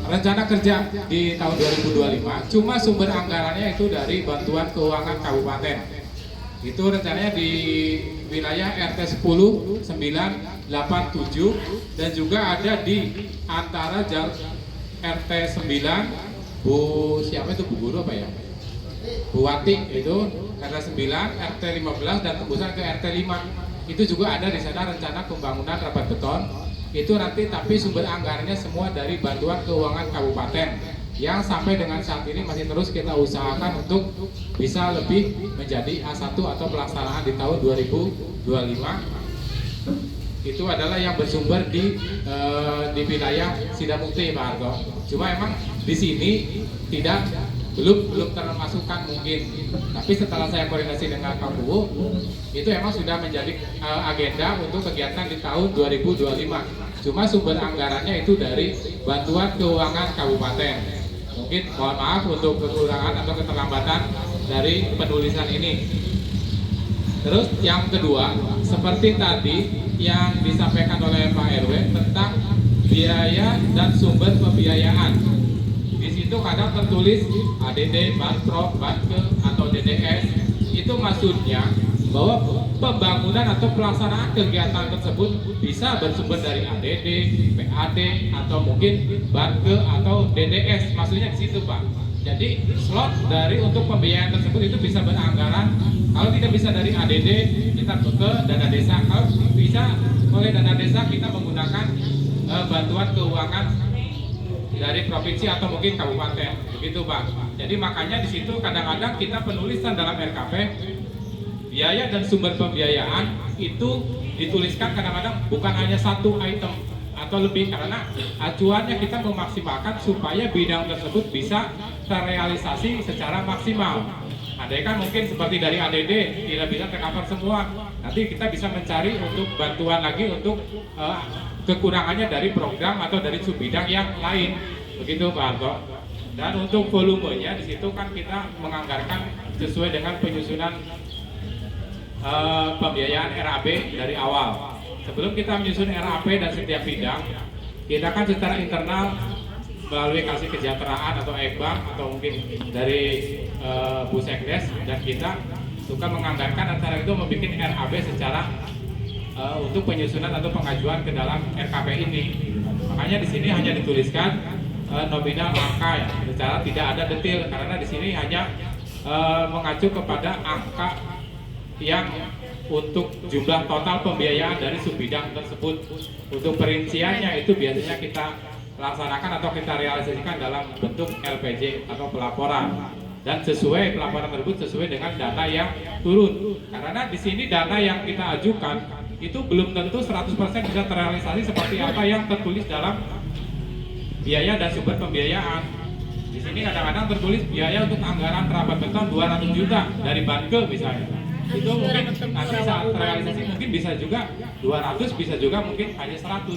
rencana kerja di tahun 2025, cuma sumber anggarannya itu dari bantuan keuangan kabupaten. Itu rencananya di wilayah RT 10 987 dan juga ada di antara RT 9 Bu siapa itu, Bu Guru apa ya? Bu Wati itu RT 9, RT 15 dan tembusan ke RT 5. Itu juga ada di sana rencana pembangunan rapat beton itu nanti tapi sumber anggarannya semua dari bantuan keuangan kabupaten yang sampai dengan saat ini masih terus kita usahakan untuk bisa lebih menjadi A1 atau pelaksanaan di tahun 2025. Itu adalah yang bersumber di wilayah Sidamukti, Pak Harto. Cuma emang di sini belum termasukkan mungkin, tapi setelah saya koordinasi dengan Pak Bu, itu emang sudah menjadi agenda untuk kegiatan di tahun 2025. Cuma sumber anggarannya itu dari bantuan keuangan kabupaten. Mungkin mohon maaf untuk kekurangan atau keterlambatan dari penulisan ini. Terus yang kedua, seperti tadi yang disampaikan oleh Pak RW tentang biaya dan sumber pembiayaan. Di situ kadang tertulis ADD, Banpro, Banke atau DDS. Itu maksudnya bahwa pembangunan atau pelaksanaan kegiatan tersebut bisa bersumber dari ADD, PAD atau mungkin Banke atau DDS. Maksudnya di situ, Pak. Jadi slot dari untuk pembiayaan tersebut itu bisa beranggaran. Kalau tidak bisa dari ADD, kita ke dana desa. Kalau bisa oleh dana desa, kita menggunakan bantuan keuangan dari provinsi atau mungkin kabupaten, begitu Pak. Jadi makanya di situ kadang-kadang kita penulisan dalam RKP biaya dan sumber pembiayaan itu dituliskan kadang-kadang bukan hanya satu item atau lebih, karena acuannya kita memaksimalkan supaya bidang tersebut bisa terrealisasi secara maksimal. Ada kan mungkin seperti dari ADD tidak bisa tercover semua, nanti kita bisa mencari untuk bantuan lagi untuk kekurangannya dari program atau dari subbidang yang lain, begitu Pak Harto. Dan untuk volumenya di situ kan kita menganggarkan sesuai dengan penyusunan pembiayaan RAB dari awal. Sebelum kita menyusun RAP dan setiap bidang, kita kan secara internal melalui kasih kesejahteraan atau ekbang atau mungkin dari Busekdes, dan kita suka menganggarkan antara itu membuat RAB secara untuk penyusunan atau pengajuan ke dalam RKP ini. Makanya di sini hanya dituliskan nominal angka ya, secara tidak ada detail, karena di sini hanya mengacu kepada angka yang untuk jumlah total pembiayaan dari subbidang tersebut. Untuk perinciannya itu biasanya kita laksanakan atau kita realisasikan dalam bentuk LPJ atau pelaporan, dan sesuai pelaporan tersebut sesuai dengan data yang turun. Karena di sini data yang kita ajukan itu belum tentu 100% bisa terrealisasi seperti apa yang tertulis dalam biaya dan sumber pembiayaan. Di sini kadang-kadang tertulis biaya untuk anggaran terabat beton 200 juta dari Banke misalnya. Itu mungkin nanti saat terrealisasi mungkin bisa juga 200, bisa juga mungkin hanya 100.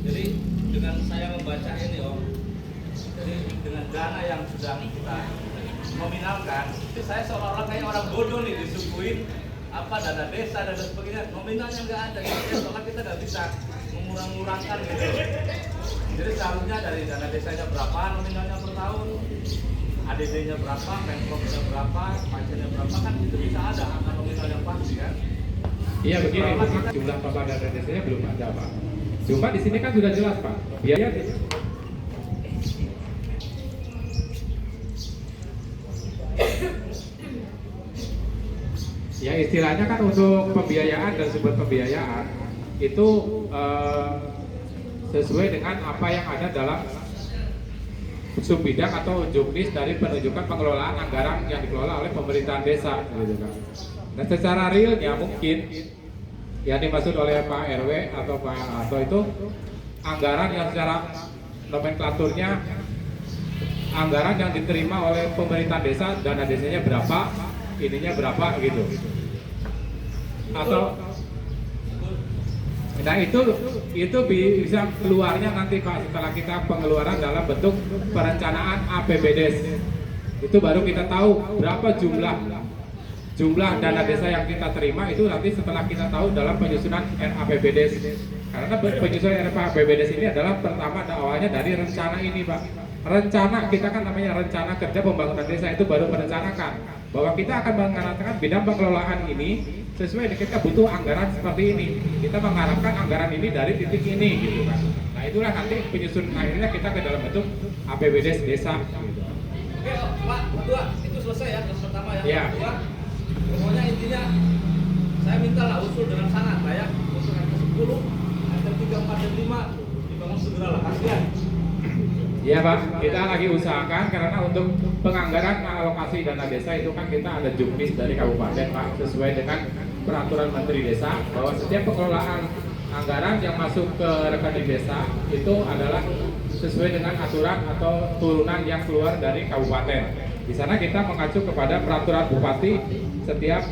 Jadi dengan saya membaca ini Om, jadi dengan dana yang sudah kita nominalkan, itu saya seolah-olah kayak orang bodoh nih disuguhin apa dana desa dan sebagainya, nominalnya nggak ada, soalnya kita nggak bisa mengurang-urangkan gitu. Jadi seharusnya dari dana desanya berapa nominalnya per tahun, ADD-nya berapa, Pemprov-nya berapa, pajaknya berapa, kan itu bisa ada angka nominal yang pasti kan? Iya begini, jumlah total dana desanya belum ada Pak. Cuma di sini kan sudah jelas Pak, biaya ya istilahnya kan untuk pembiayaan dan sumber pembiayaan itu sesuai dengan apa yang ada dalam subbidang atau juknis dari penunjukan pengelolaan anggaran yang dikelola oleh pemerintahan desa, gitu kan. Dan secara realnya mungkin yang dimaksud oleh Pak RW atau Pak Harto itu anggaran yang secara nomenklaturnya anggaran yang diterima oleh pemerintah desa, dana desanya berapa, ininya berapa gitu. Atau nah itu bisa keluarnya nanti Pak setelah kita pengeluaran dalam bentuk perencanaan APBDes. Itu baru kita tahu berapa jumlah dana desa yang kita terima, itu nanti setelah kita tahu dalam penyusunan RAPBDes. Karena penyusunan RAPBDes ini adalah pertama awalnya dari rencana ini Pak. Rencana kita kan namanya rencana kerja pembangunan desa, itu baru merencanakan bahwa kita akan mengatakan bidang pengelolaan ini sesuai dengan kita butuh anggaran seperti ini, kita mengharapkan anggaran ini dari titik ini gitu kan. Nah itulah nanti penyusun akhirnya kita ke dalam bentuk APBDes desa gitu. Oke Pak, berdua itu selesai ya, yang pertama ya. Ya. Kedua, pokoknya intinya saya mintalah usul dengan sangat lah ya, untuk RT 10, RT 3, 4, dan 5 dibangun segeralah, kasihan. Iya Pak, kita lagi usahakan karena untuk penganggaran alokasi dana desa itu kan kita ada juknis dari kabupaten Pak, sesuai dengan peraturan Menteri Desa bahwa setiap pengelolaan anggaran yang masuk ke rekening desa itu adalah sesuai dengan aturan atau turunan yang keluar dari kabupaten. Di sana kita mengacu kepada peraturan bupati setiap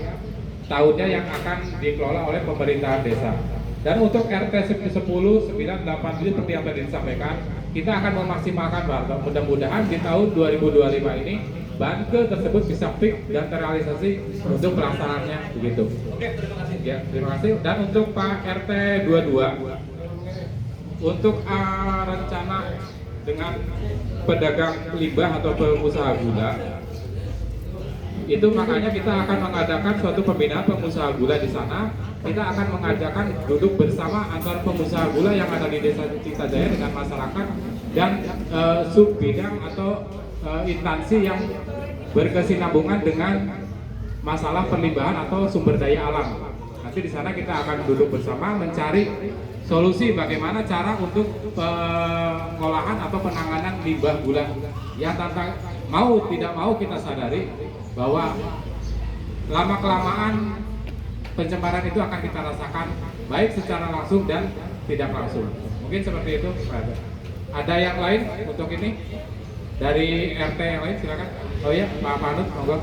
tahunnya yang akan dikelola oleh pemerintahan desa. Dan untuk RT 10, 9, 8 ini seperti yang tadi disampaikan, kita akan memaksimalkan Pak. Mudah-mudahan di tahun 2025 ini banke tersebut bisa fix dan terrealisasi untuk pelaksanaannya begitu. Oke, terima kasih. Ya, terima kasih. Dan untuk Pak RT 22, untuk rencana dengan pedagang limbah atau pengusaha gula, itu makanya kita akan mengadakan suatu pembinaan pengusaha gula di sana. Kita akan mengajakkan duduk bersama antara pengusaha gula yang ada di Desa Citajaya dengan masyarakat dan sub bidang atau instansi yang berkesinambungan dengan masalah perlimbahan atau sumber daya alam. Nanti di sana kita akan duduk bersama mencari solusi bagaimana cara untuk pengolahan atau penanganan limbah gula. Ya tentang mau tidak mau kita sadari bahwa lama kelamaan pencemaran itu akan kita rasakan baik secara langsung dan tidak langsung. Mungkin seperti itu. Ada yang lain untuk ini? Dari RT yang lain silakan. Oh ya, Pak Panut, monggo.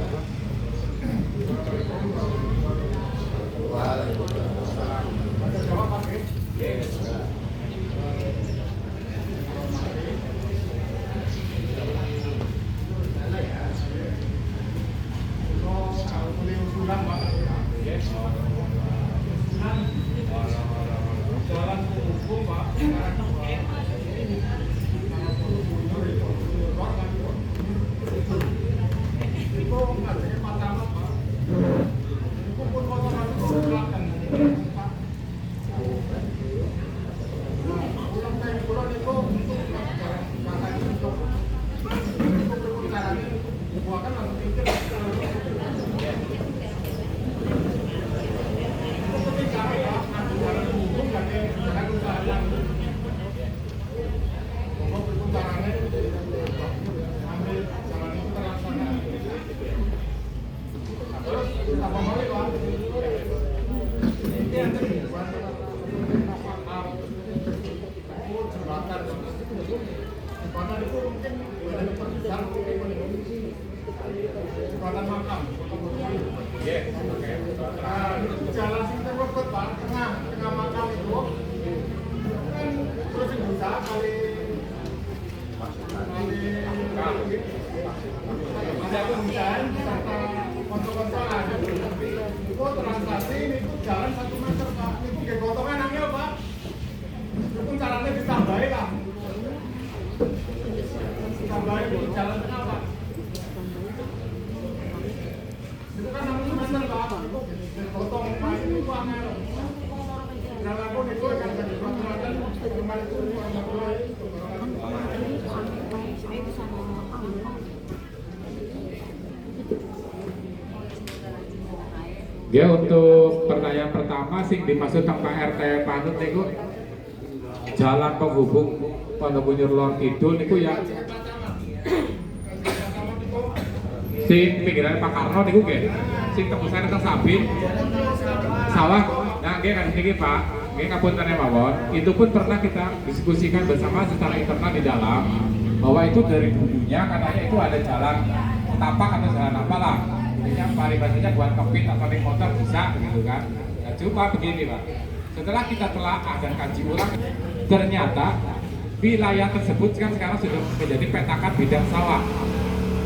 Jalan sing terwebet Pak, tengah makam itu. Terus berusaha kali konco-koncoan itu transaksi itu jalan 1 meter Pak, itu kayak gotongan angel Pak, itu caranya ditambahin lah, ditambahin di jalan tengah Pak, itu kan 6 meter Pak, itu gotong main itu angel, jalan pun itu kan jadi peraturan kemarin itu Ya, untuk pertanyaan pertama sih dimaksud tentang RT Panut niku jalan penghubung Pondok Bunyur Lor Kidul niku ya sing pinggiran Pak Karno niku nggih sing tembusan teng Sabin sawah. Nah, nggih kan niki Pak, nggih ngapunten mawon. Itu pun pernah kita diskusikan bersama secara internal di dalam bahwa itu dari dulunya katanya itu ada jalan tapak atau jalan apalah. Intinya paribasanya buat kepit atau naik motor bisa gitu kan. Nah, coba begini Pak, setelah kita telaah dan kaji ulang, ternyata wilayah tersebut kan sekarang sudah menjadi petakan bidang sawah.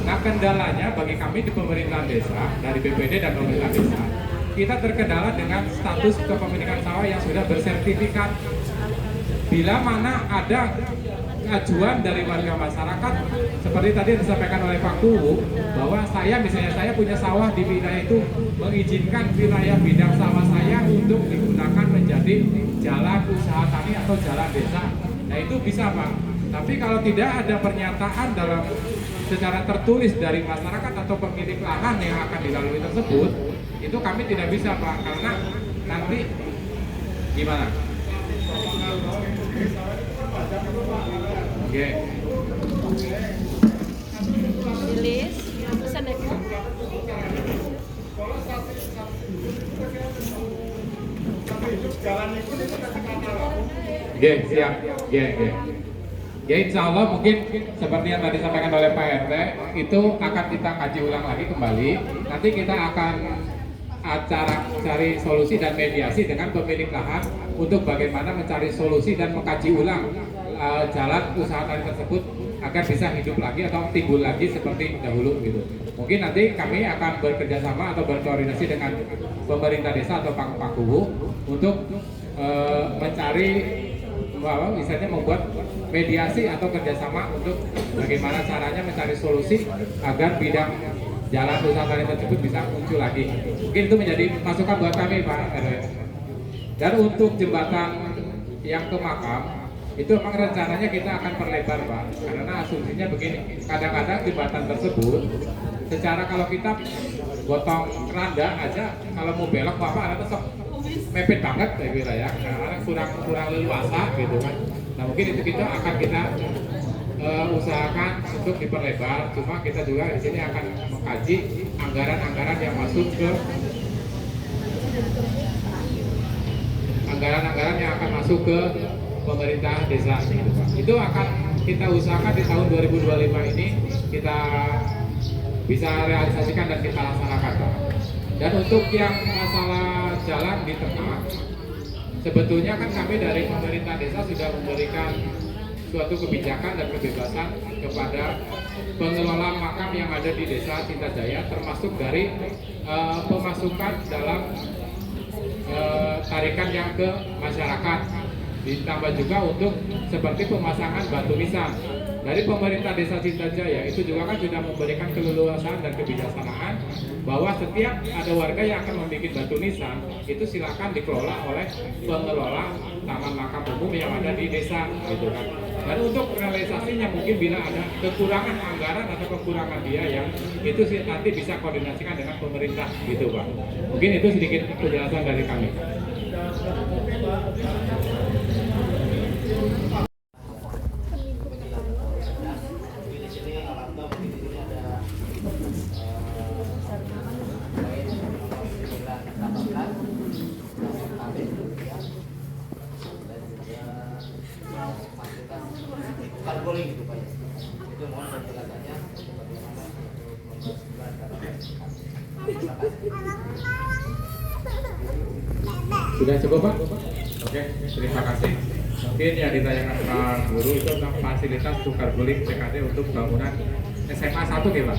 Nah, kendalanya bagi kami di pemerintahan desa, dari BPD dan pemerintah desa, kita terkendala dengan status kepemilikan sawah yang sudah bersertifikat. Bila mana ada ajuan dari warga masyarakat seperti tadi yang disampaikan oleh Pak Kuwu bahwa misalnya saya punya sawah di wilayah itu, mengizinkan wilayah bidang sawah saya untuk digunakan menjadi jalan usaha tani atau jalan desa. Nah, itu bisa Pak. Tapi kalau tidak ada pernyataan dalam secara tertulis dari masyarakat atau pemilik lahan yang akan dilalui tersebut, itu kami tidak bisa Pak, karena nanti gimana? Oke. Lilis, pesan deh. Oke, siap. Oke. Ya insya Allah mungkin seperti yang tadi disampaikan oleh Pak RT, itu akan kita kaji ulang lagi kembali. Nanti kita akan acara cari solusi dan mediasi dengan pemilik lahan untuk bagaimana mencari solusi dan mengkaji ulang jalan usaha tadi tersebut agar bisa hidup lagi atau timbul lagi seperti dahulu gitu. Mungkin nanti kami akan bekerja sama atau berkoordinasi dengan pemerintah desa atau Pangkubu untuk mencari misalnya membuat mediasi atau kerjasama untuk bagaimana caranya mencari solusi agar bidang jalan usaha tadi tersebut bisa muncul lagi. Mungkin itu menjadi masukan buat kami Pak RW. Dan untuk jembatan yang ke makam itu memang rencananya kita akan perlebar Pak, karena asumsinya begini, kadang-kadang jembatan tersebut secara kalau kita gotong keranda aja kalau mau belok Bapak ada tetap mepet banget saya kira ya, karena kurang leluasa gitu kan. Nah mungkin itu kita akan usahakan untuk diperlebar, cuma kita juga di sini akan mengkaji anggaran-anggaran yang masuk ke anggaran-anggaran yang akan masuk ke pemerintah desa gitu, Pak. Itu akan kita usahakan di tahun 2025 ini kita bisa realisasikan dan kita laksanakan, Pak. Dan untuk yang masalah jalan di tengah, sebetulnya kan kami dari pemerintah desa sudah memberikan suatu kebijakan dan kebebasan kepada pengelola makam yang ada di desa Cintajaya, termasuk dari pemasukan dalam tarikan yang ke masyarakat, ditambah juga untuk seperti pemasangan batu nisan. Dari pemerintah desa Cintajaya itu juga kan sudah memberikan keleluasaan dan kebijaksanaan bahwa setiap ada warga yang akan membuat batu nisan itu silakan dikelola oleh pengelola taman makam umum yang ada di desa gitu kan. Dan untuk realisasinya mungkin bila ada kekurangan anggaran atau kekurangan biaya itu sih nanti bisa koordinasikan dengan pemerintah gitu Pak. Mungkin itu sedikit penjelasan dari kami. Sudah cukup Pak? Oke, terima kasih. Mungkin yang ditanyakan Pak Guru itu tentang fasilitas tukar guling TKD untuk bangunan SMA 1 ya Pak?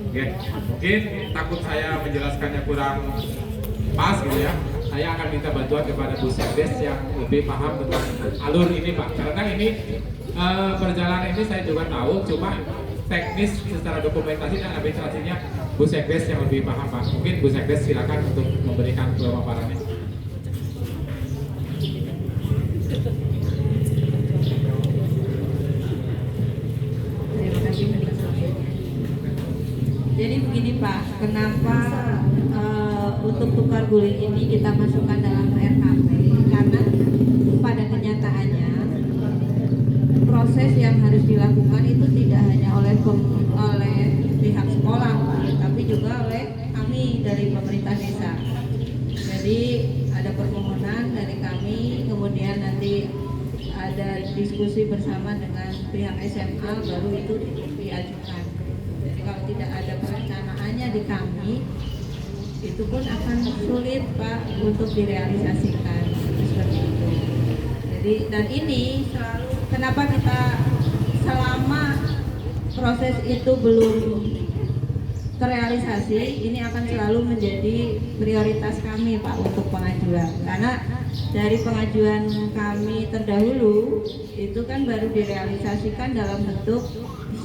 Oke, mungkin takut saya menjelaskannya kurang pas gitu ya. Saya akan minta bantuan kepada Bu Sekdes yang lebih paham tentang alur ini Pak. Karena ini perjalanan ini saya juga tahu, cuma teknis secara dokumentasi dan administrasinya Bu Sekdes yang lebih paham Pak. Mungkin Bu Sekdes silakan untuk memberikan pemaparannya. Jadi begini Pak, kenapa untuk tukar guling ini kita masukkan dalam RKP? Karena pada kenyataannya proses yang harus dilakukan itu tidak hanya oleh pihak sekolah Pak, tapi juga oleh kami dari pemerintah desa. Jadi ada permohonan dari kami, kemudian nanti ada diskusi bersama dengan pihak SMA, baru itu diajukan. Kalau tidak ada perencanaannya di kami, itu pun akan sulit Pak untuk direalisasikan seperti itu. Jadi dan ini selalu kenapa kita selama proses itu belum terrealisasi, ini akan selalu menjadi prioritas kami Pak untuk pengajuan. Karena dari pengajuan kami terdahulu itu kan baru direalisasikan dalam bentuk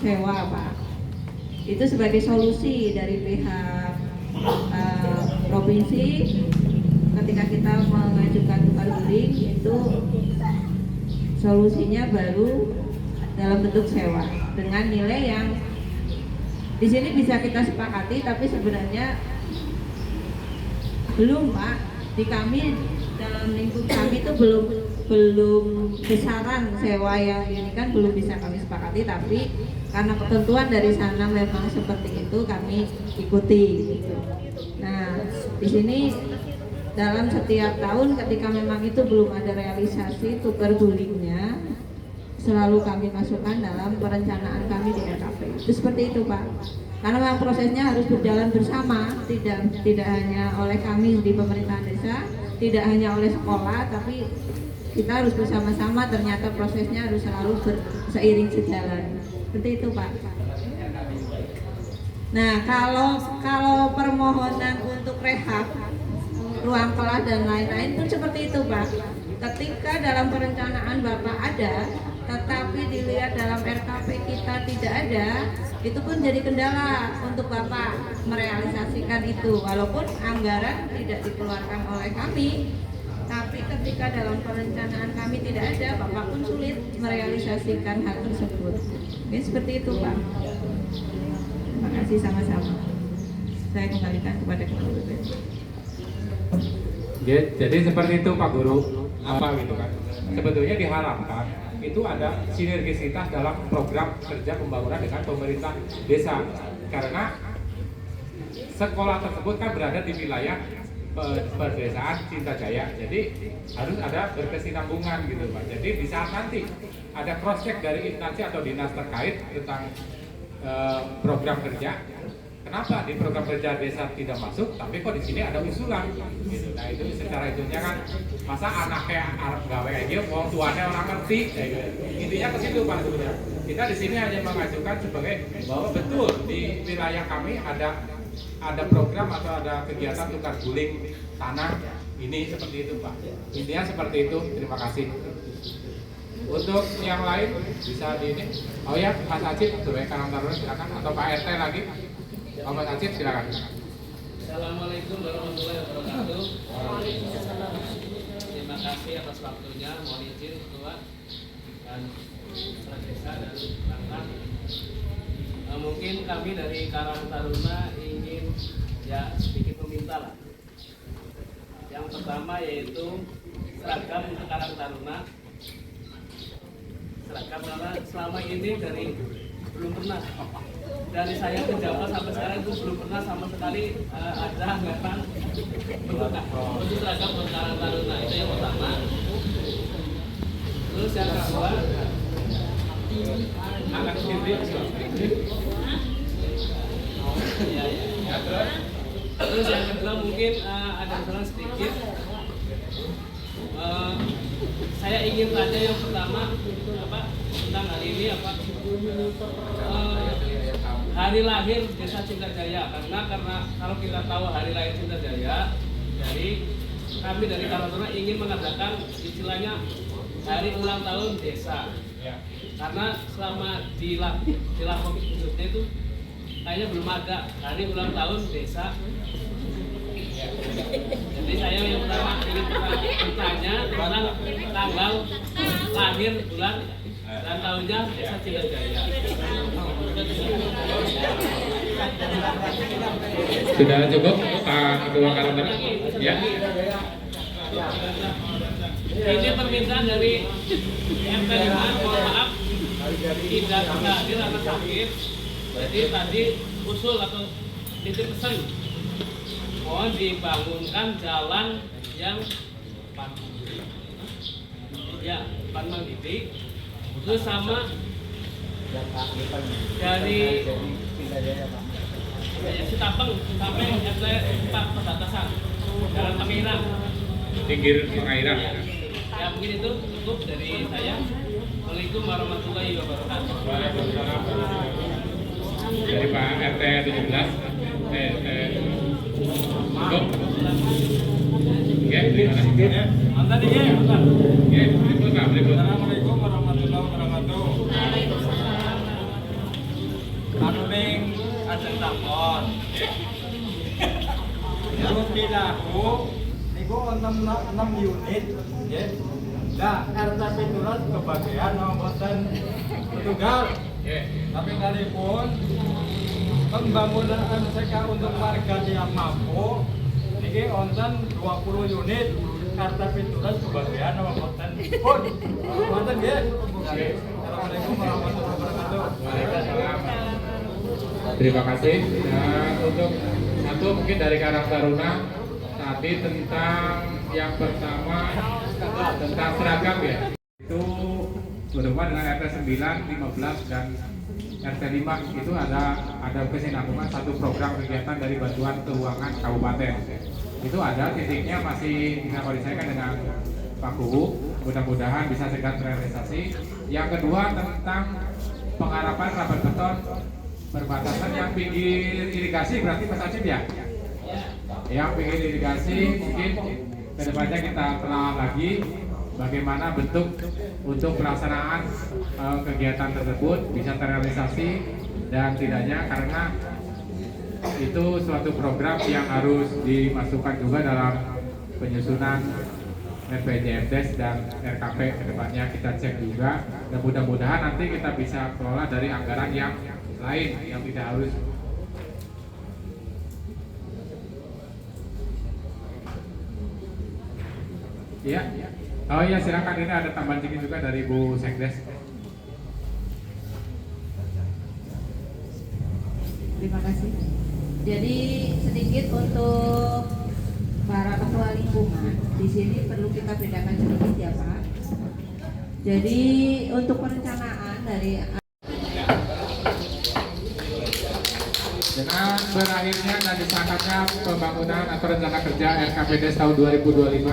sewa Pak. Itu sebagai solusi dari pihak provinsi ketika kita mengajukan tukar guling, itu solusinya baru dalam bentuk sewa dengan nilai yang di sini bisa kita sepakati, tapi sebenarnya Belum Pak, di kami dalam lingkup kami itu belum besaran sewa yang ini kan belum bisa kami sepakati, tapi karena ketentuan dari sana memang seperti itu kami ikuti. Nah di sini dalam setiap tahun ketika memang itu belum ada realisasi tukar gulingnya, selalu kami masukkan dalam perencanaan kami di RKP. Itu seperti itu Pak. Karena memang prosesnya harus berjalan bersama, tidak hanya oleh kami di pemerintahan desa, tidak hanya oleh sekolah, tapi kita harus bersama-sama. Ternyata prosesnya harus selalu seiring sejalan. Seperti itu Pak. Nah kalau permohonan untuk rehab, ruang kelas dan lain-lain pun seperti itu Pak. Ketika dalam perencanaan Bapak ada, tetapi dilihat dalam RKP kita tidak ada, itu pun jadi kendala untuk Bapak merealisasikan itu. Walaupun anggaran tidak dikeluarkan oleh kami, tapi ketika dalam perencanaan kami tidak ada, Bapak pun sulit merealisasikan hal tersebut. Oke, seperti itu Pak. Terima kasih sama-sama. Saya kembalikan kepada Ketua BPD. Jadi seperti itu Pak Guru, apa gitu kan? Sebetulnya diharapkan itu ada sinergisitas dalam program kerja pembangunan dengan pemerintah desa, karena sekolah tersebut kan berada di wilayah pedesaan Cinta Jaya, jadi harus ada berkesinambungan gitu Pak. Jadi di saat nanti ada cross check dari instansi atau dinas terkait tentang program kerja, kenapa di program kerja desa tidak masuk, tapi kok di sini ada usulan gitu. Nah itu secara itunya kan masa anaknya Arab gawe kayak gitu, orang tuanya orang ngerti kayak gitu. Intinya ke situ Pak sebenarnya. Kita di sini hanya mengajukan sebagai bahwa betul di wilayah kami ada program atau ada kegiatan tukar guling tanah ini seperti itu Pak. Intinya seperti itu. Terima kasih. Untuk yang lain bisa di ini. Oh ya, Mas Acip sebagai Karang Taruna silakan, atau Pak RT lagi. Mas Acip silakan. Assalamualaikum warahmatullahi wabarakatuh. Terima kasih atas waktunya. Mohon izin Ketua dan Kepala Desa dan Perangkat. Mungkin kami dari Karang Taruna ingin ya sedikit meminta lah. Yang pertama yaitu seragam untuk Karang Taruna. Seragam karena selama ini belum pernah dari saya menjabat sampai sekarang itu belum pernah sama sekali ada anggaran untuk seragam untuk Karang Taruna. Itu yang pertama. Terus yang kedua, angkat sendiri. Ya. Terus yang kedua mungkin ada salah sedikit. Saya ingin tanya yang pertama tentang hari ini hari lahir Desa Cinta Jaya, karena kalau kita tahu hari lahir Cinta Jaya, jadi kami dari Karang Taruna ingin mengadakan istilahnya hari ulang tahun desa, karena selama di Lampung khususnya itu kayaknya belum ada hari ulang tahun desa. Jadi saya yang pertama ingin bertanya tentang tanggal lahir, bulan dan tahunnya Desa Cinta Jaya. Sudah cukup Pak Ketua Karang Taruna? Ya. Ini permintaan dari MT 5, mohon maaf tidak hadir karena sakit. Jadi tadi usul atau titip pesan, mohon dibangunkan jalan yang Pan Mandiri, terus sama dari Sitapeng sampai RT 4 perbatasan Jalan Pengairan, Pinggir Pengairan. Ya mungkin itu cukup dari saya. Assalamualaikum warahmatullahi wabarakatuh. Waalaikumsalam. Dari Pak RT 17. Cukup. Oke, terima kasih. Mantan ini ya, Pak. Oke, berikut Pak, berikut. Assalamualaikum warahmatullahi wabarakatuh. Anu ning ajeng takon. Terus dilaku niku wonten 6 unit nggih. Nah, RT Pinturan kebagian mboten Petunggal. Nggih. Tapi kalipun pembangunan MCK untuk warga yang mampu niki iki wonten 20 unit kartu pinturan kebagian sama konten pun wonten nggih. Assalamualaikum warahmatullahi wabarakatuh. Terima kasih. Dan untuk satu mungkin dari Karang Taruna tadi tentang yang pertama tentang seragam ya. Itu berhubungan dengan RT 9, 15 dan RT 5 itu ada kesinambungan satu program kegiatan dari bantuan keuangan kabupaten. Itu ada titiknya masih bisa koordinasikan dengan Pak Kuhu, mudah-mudahan bisa segera terrealisasi. Yang kedua tentang pengharapan rapat beton perbatasan yang pinggir irigasi, berarti Mas Acip ya? Yang pinggir irigasi mungkin kedepannya kita telah lagi bagaimana bentuk untuk pelaksanaan kegiatan tersebut bisa terrealisasi dan tidaknya karena itu suatu program yang harus dimasukkan juga dalam penyusunan RPJMDes dan RKP kedepannya kita cek juga dan mudah-mudahan nanti kita bisa kelola dari anggaran yang lain yang tidak harus iya. Oh iya silakan, ini ada tambahan sedikit juga dari Bu Sekdes. Terima kasih. Jadi sedikit untuk para ketua lingkungan di sini perlu kita bedakan sedikit ya Pak. Jadi untuk perencanaan dari dengan berakhirnya dan disahkannya pembangunan atau rencana kerja RKPDes tahun 2025,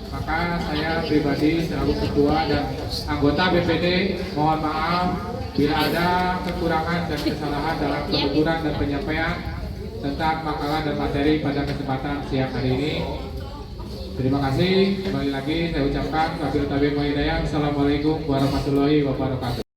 maka saya pribadi selaku ketua dan anggota BPD mohon maaf bila ada kekurangan dan kesalahan dalam penuturan dan penyampaian tentang makalah dan materi pada kesempatan siang hari ini. Terima kasih. Kembali lagi saya ucapkan wabillahi taufiq wal hidayah. Assalamualaikum warahmatullahi wabarakatuh.